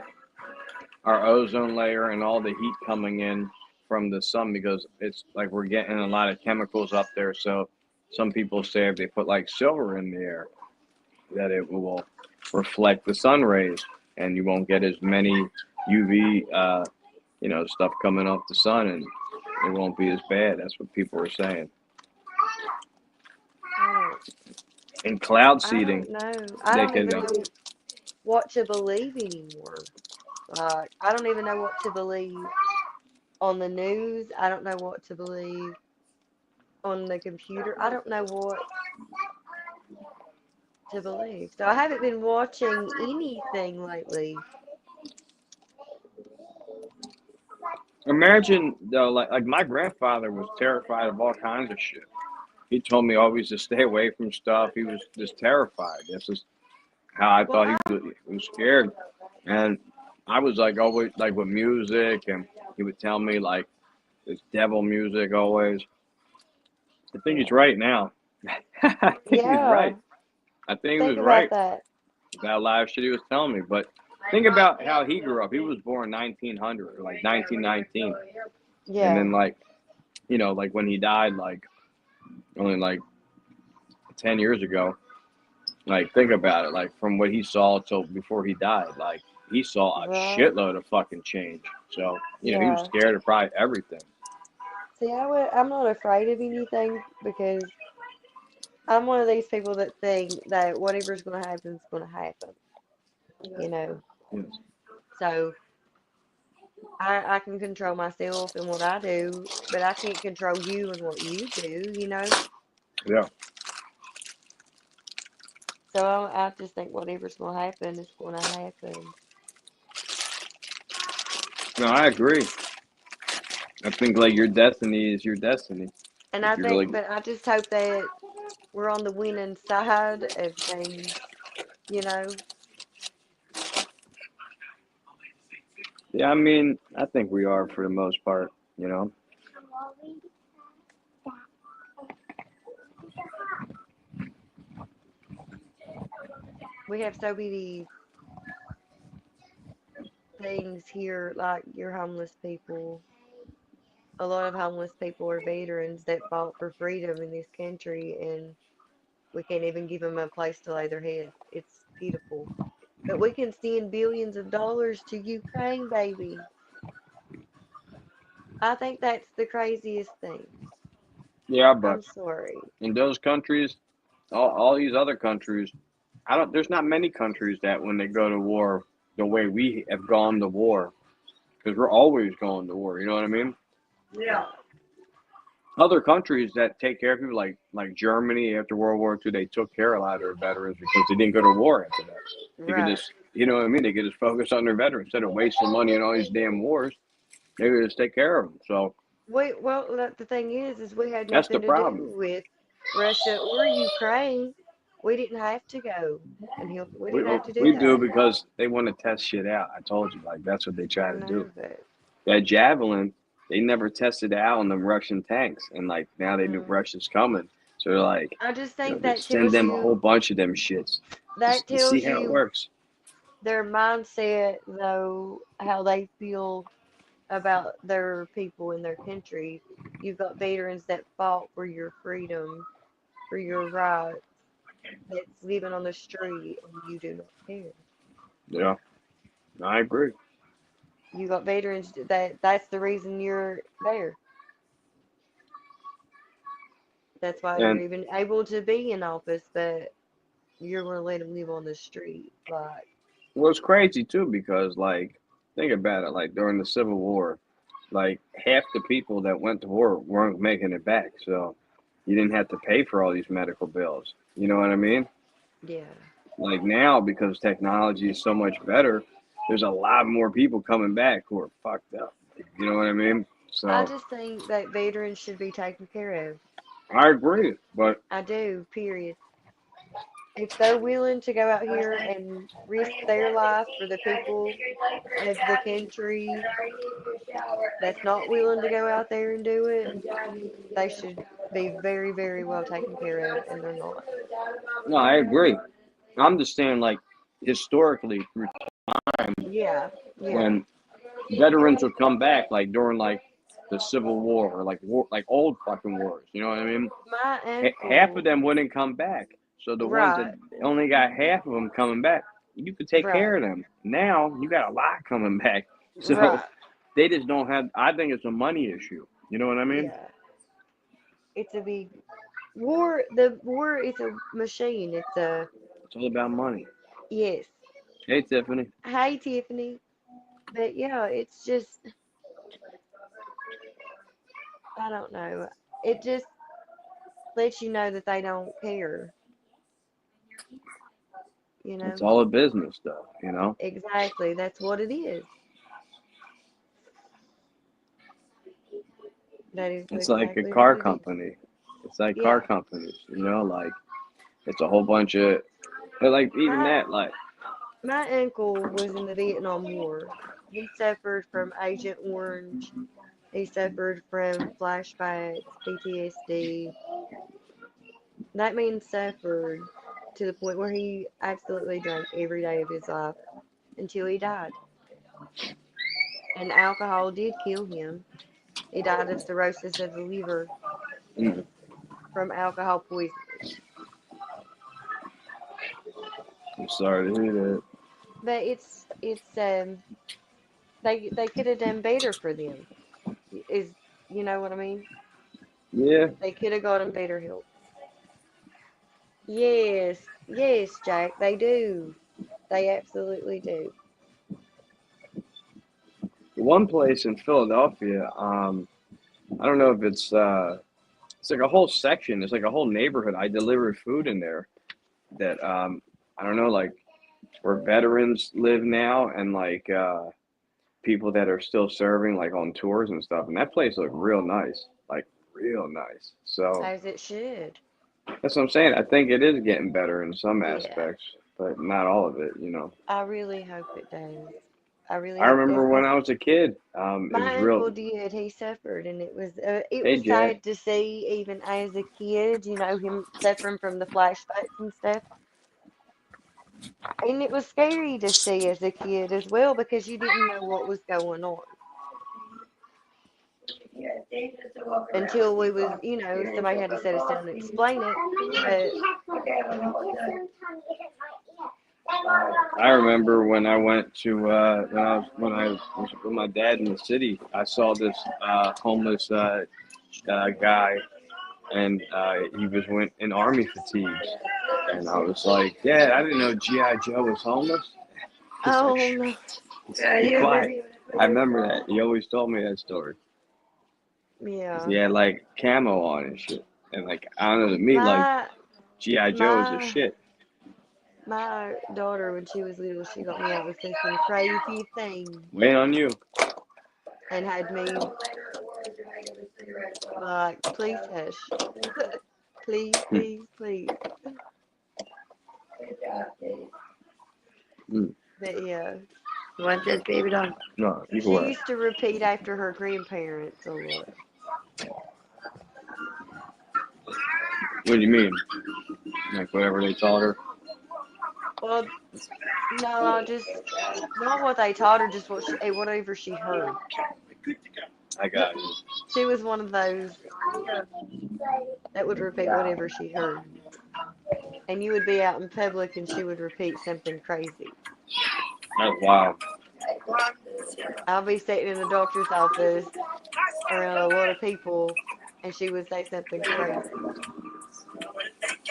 our ozone layer and all the heat coming in from the sun, because it's like we're getting a lot of chemicals up there. So some people say if they put like silver in the air, that it will reflect the sun rays and you won't get as many UV, stuff coming off the sun, and it won't be as bad. That's what people are saying. And cloud I seeding, don't know. I they don't could. even know what to believe anymore. Like, I don't even know what to believe on the news. I don't know what to believe on the computer. I don't know what to believe. So I haven't been watching anything lately. Imagine though, like my grandfather was terrified of all kinds of shit. He told me always to stay away from stuff. He was just terrified. This is how I Well, thought he was scared. And I was like always like with music and He would tell me like this devil music always. I think he's right now. I think he's right. Yeah, I think he think was about right. that. That live shit he was telling me. But think about how he grew up. He was born 1900 or like 1919, and Yeah, then like like when he died, like only like 10 years ago. Like think about it. Like from what he saw till before he died, like he saw a right. shitload of fucking change. So he was Yeah. scared of probably everything. See, I'm not afraid of anything because I'm one of these people that think that whatever's going to happen is going to happen, you know. Yes. So I can control myself and what I do, but I can't control you and what you do, you know. Yeah. So I just think whatever's going to happen is going to happen. No, I agree. I think like your destiny is your destiny. And If I you really, think, but I just hope that we're on the winning side of things, you know. yeah, I mean, I think we are for the most part. You know. We have so many things here, like your homeless people. A lot of homeless people are veterans that fought for freedom in this country, and we can't even give them a place to lay their head. It's pitiful. But we can send billions of dollars to Ukraine, baby. I think that's the craziest thing. Yeah, but I'm sorry. in those countries, all these other countries, I don't. There's not many countries that when they go to war, the way we have gone to war, because we're always going to war. You know what I mean? Yeah. Other countries that take care of people, like Germany after World War II, they took care of a lot of their veterans because they didn't go to war after that. They could Right. just, you know what I mean? They could just focus on their veterans instead of wasting money on all these damn wars. They could just take care of them. So Well, the thing is we had that's the nothing to problem. do with Russia or Ukraine. We didn't have to go and help. We We didn't have to do we do that. because they want to test shit out. I told you, like that's what they try I to do. know, but That javelin, they never tested it out on them Russian tanks, and like now they knew mm, Russia's coming, so they're like, I just think they that send tells them a whole you bunch of them shits that just to see tells how it you works. their mindset, though, how they feel about their people in their country. You've got veterans that fought for your freedom, for your rights, that's living on the street, and you do not care. Yeah, I agree. You got veterans that's the reason you're there. That's why you're And even able to be in office, but you're gonna let them live on the street. Like, well, it's crazy too because like think about it, like during the Civil War, like half the people that went to war weren't making it back, so you didn't have to pay for all these medical bills. You know what I mean? yeah. Like now, because technology is so much better, there's a lot more people coming back who are fucked up. You know what I mean? I So just think that veterans should be taken care of. I agree, but I do, period. If they're willing to go out here and risk their life for the people of the country that's not willing to go out there and do it, they should be very, very well taken care of, and they're not. no, I agree. I'm just saying, like historically, through time, Yeah, yeah. when veterans would come back, like during like the Civil War or like war, like old fucking wars. You know what I mean? My Half of uncle, them wouldn't come back. So the ones that right, only got half of them coming back, you could take right, care of them. Now you got a lot coming back. So right. they just don't have. I think it's a money issue. You know what I mean? Yeah. It's a big war. The war is a machine. It's a, It's all about money. yes. Hey, Tiffany. Hey, Tiffany. But yeah, it's just, I don't know. It just lets you know that they don't care, you It's know? all a business, though. You know, Exactly. That's what it is. That is it's like a exactly what car it is. company. It's like car Yeah. companies. You know, like it's a whole bunch of. But like even My that, like my uncle was in the Vietnam War, he suffered from Agent Orange. He suffered from flashbacks, PTSD. That man suffered to the point where he absolutely drank every day of his life until he died. And alcohol did kill him. He died of cirrhosis of the liver Mm. from alcohol poisoning. I'm sorry to hear that. But it's they could have done better for them. Is you know what I mean? Yeah. They could have gotten better help. Yes, yes, Jack, they do. They absolutely do. One place in Philadelphia, I don't know if it's like a whole section. It's like a whole neighborhood. I delivered food in there that I don't know, like where veterans live now and like people that are still serving like on tours and stuff. And that place looked real nice, like real nice. So As it should. that's what I'm saying. I think it is getting better in some Yeah, aspects, but not all of it, you know. I really hope it does. I really I hope remember when I was a kid, it was my real. uncle did. He suffered, and it Hey, was Jack. sad to see, even as a kid, him suffering from the flashbacks and stuff. And it was scary to see as a kid as well because you didn't know what was going on Yeah, it's dangerous to walk around until with we these was, dogs. somebody had to sit us down and explain it. But Okay, I don't know what that. I remember when I went to when I was with my dad in the city. I saw this homeless guy, and he was went in army fatigues, and I was like, Dad, I didn't know GI Joe was homeless. He's like, oh shh, no, Yeah, be you're quiet. busy. I remember that. He always told me that story. 'Cause yeah. he had like camo on and shit, and like I don't know, to me like My GI Joe is a my shit. my daughter, when she was little, she got me out listening to some crazy things Waiting on you. and had me like, please hush, please, please, please. Good job, Dave. But yeah, You want this baby dog? No, you can she wear it. used to repeat after her grandparents a lot. What do you mean? Like whatever they taught her? Well, no, I just not what they taught her, just whatever she heard. I got you. She was one of those that would repeat whatever she heard. And you would be out in public and she would repeat something crazy. That's wild. I'll be sitting in the doctor's office around a lot of people and she would say something crazy.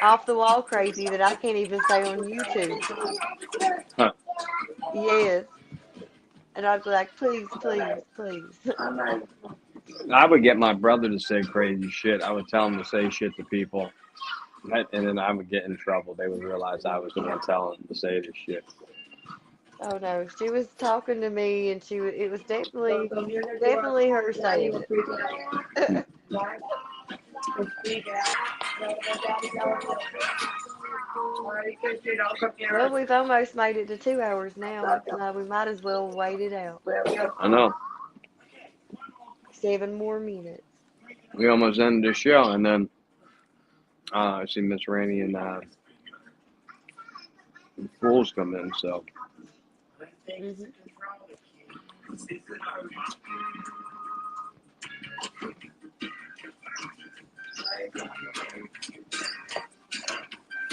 Off the wall crazy that I can't even say on YouTube. Huh. Yes. And I'd be like, please, please, please. I would get my brother to say crazy shit. I would tell him to say shit to people. And then I would get in trouble. They would realize I was the one telling them to say this shit. Oh no, she was talking to me and it was definitely her saying it. Well, we've almost made it to 2 hours now, so we might as well wait it out. I know. 7 more minutes. We almost ended the show, and then I see Miss Rainey and Fools come in, so. Mm-hmm.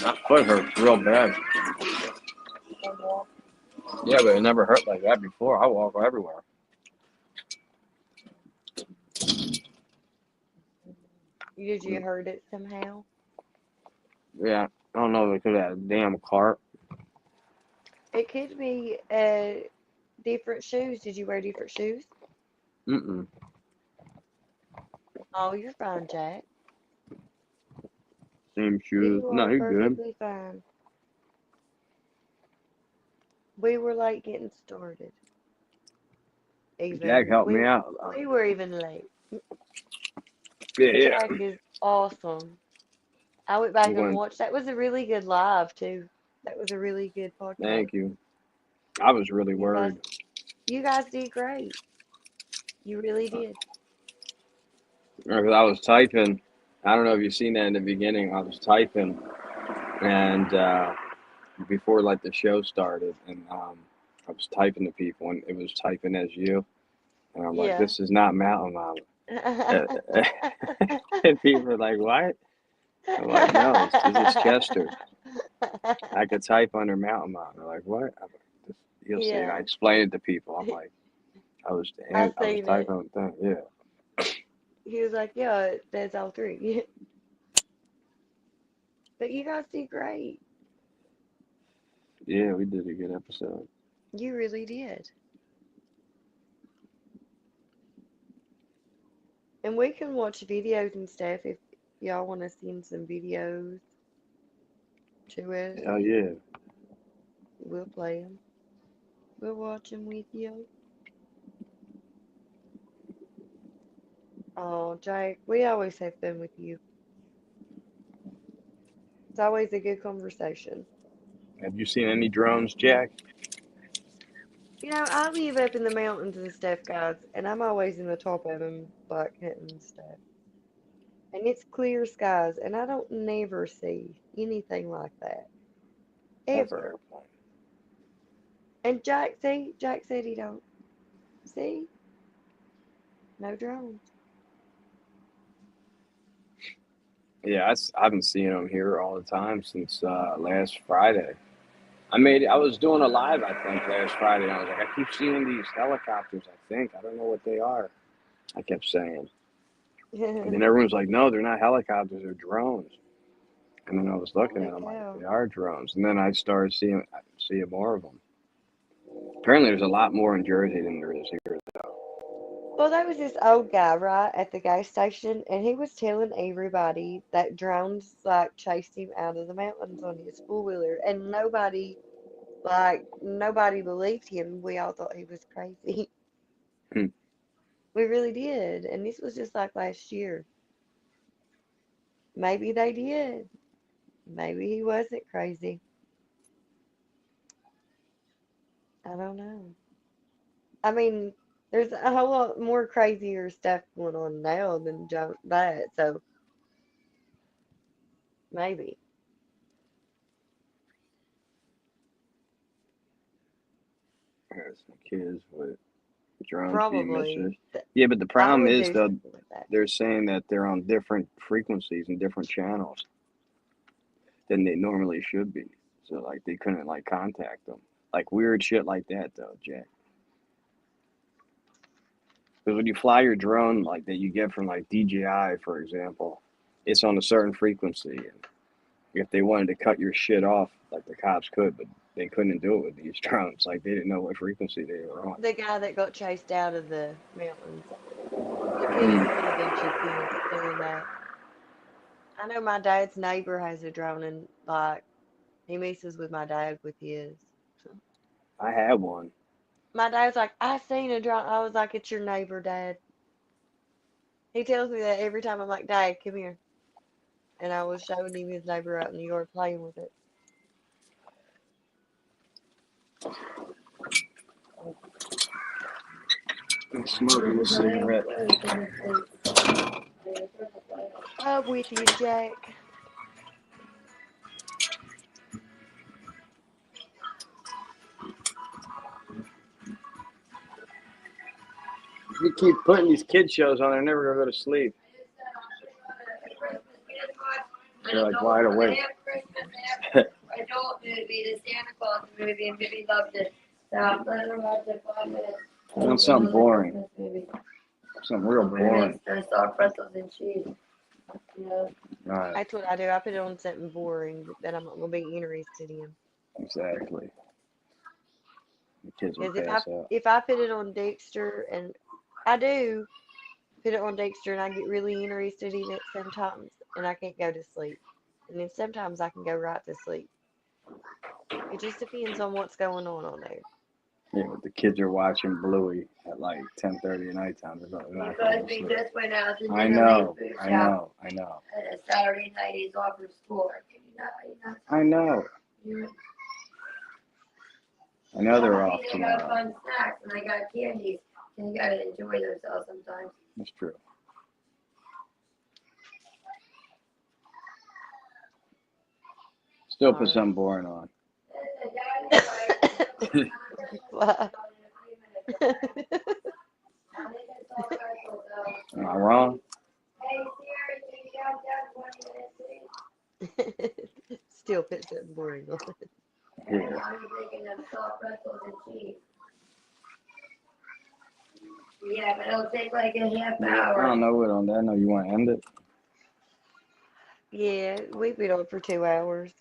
My foot hurts real bad. Yeah, but it never hurt like that before. I walk everywhere. Did you hurt it somehow? Yeah, I don't know if it could have had a damn cart. It could be different shoes. Did you wear different shoes? Mm-mm. Oh, you're fine, Jack. Same shoes. You No, are you're good. perfectly fine. We were late getting started. Jack helped We me out. we were even late. Yeah. Jack is awesome. I went back We and went. watched. That was a really good live too. That was a really good podcast. Thank you. I was really You guys, worried. You guys did great. You really did. I was typing. I don't know if you've seen that in the beginning. I was typing, and before like the show started, and I was typing to people, and it was typing as you, and I'm like, Yeah. "This is not Mountain Mama," and people were like, "What?" I'm like, "No, this is Chester. I could type under Mountain Mama." They're like, "What?" I'm like, You'll see. And I Yeah, explained it to people. I'm like, I was I typing seen it. on the thing. Yeah. He was like, yeah, there's all three. But you guys did great. Yeah, we did a good episode. You really did. And we can watch videos and stuff if y'all want to send some videos to us. Hell yeah. We'll play them. We'll watch them with you. Oh, Jake, we always have fun with you. It's always a good conversation. Have you seen any drones, Jack? You know, I live up in the mountains and stuff, guys, and I'm always in the top of them, like hitting stuff. And it's clear skies, and I don't never see anything like that. That's an Ever. airplane. And Jack said he don't. See? No drones. Yeah, I've been seeing them here all the time since last Friday. I was doing a live, I think, last Friday. And I was like, I keep seeing these helicopters. I don't know what they are. I kept saying, and then everyone's like, no, they're not helicopters, they're drones. And then I was looking at Holy them like cow. they are drones. And then I started seeing more of them. Apparently, there's a lot more in Jersey than there is here. Well, there was this old guy, right, at the gas station, and he was telling everybody that drones, like, chased him out of the mountains on his four-wheeler, and nobody believed him. We all thought he was crazy. Hmm. We really did, and this was just like last year. Maybe they did. Maybe he wasn't crazy. I don't know. I mean, there's a whole lot more crazier stuff going on now than that, so maybe. There's some kids with drones being Probably. missiles. Yeah, but the I problem would is do though, something with that. they're saying that they're on different frequencies and different channels than they normally should be. So like they couldn't like contact them. Like weird shit like that though, Jack. Because when you fly your drone like that you get from like DJI, for example, it's on a certain frequency. And if they wanted to cut your shit off, like the cops could, but they couldn't do it with these drones. Like they didn't know what frequency they were on. The guy that got chased out of the mountains. He killed a bunch of kids doing that. I know my dad's neighbor has a drone and like he messes with my dad with his. I had one. My dad's like, I seen a drone. I was like, it's your neighbor, Dad. He tells me that every time. I'm like, Dad, come here. And I was showing him his neighbor out in the yard playing with it. I'm smoking a cigarette. I'm with you, Jack. You keep putting these kid shows on, they're never gonna go to sleep. They're like wide awake. I told it would be the Santa Claus movie, and Bibi loved it. Stop, let her watch it 5 minutes. I want something boring. Christmas movie. Something real boring. There's soft pretzels and cheese. Yeah. Right, That's what I do. I put it on something boring that I'm not going to be interested in. exactly. The kids will Because pass out. if I put it on Dexter, and I do put it on Dexter, and I get really interested in it sometimes, and I can't go to sleep. And then sometimes I can go right to sleep. It just depends on what's going on there. Yeah, but the kids are watching Bluey at like 10:30 at nighttime. They're not Because going to we sleep. just went out to I dinner know, food I shop. know, I know. And Saturday night he's off for school. I know. I know they're off They got tomorrow. fun snacks and I got candies, and you gotta enjoy themselves sometimes. That's true. Still put something boring on. Why? Am I wrong? Still put something boring on. Here. I'm making them soft pretzels and cheese. Yeah, but it'll take like a half I hour. don't know what on that. I know you want to end it. Yeah, we've been on for 2 hours.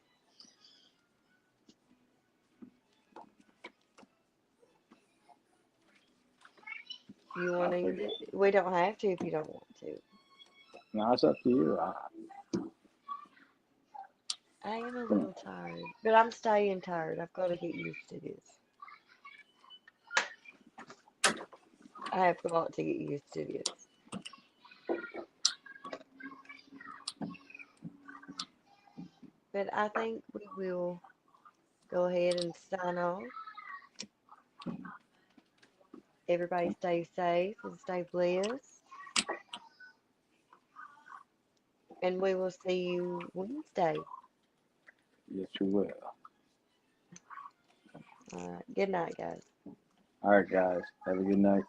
You want to end it? We don't have to if you don't want to. No, it's up to you. I am a little tired, but I'm staying tired. I've got to get used to this. I have got to get used to this. But I think we will go ahead and sign off. Everybody stay safe and stay blessed. And we will see you Wednesday. Yes, you will. All right. Good night, guys. All right, guys. Have a good night.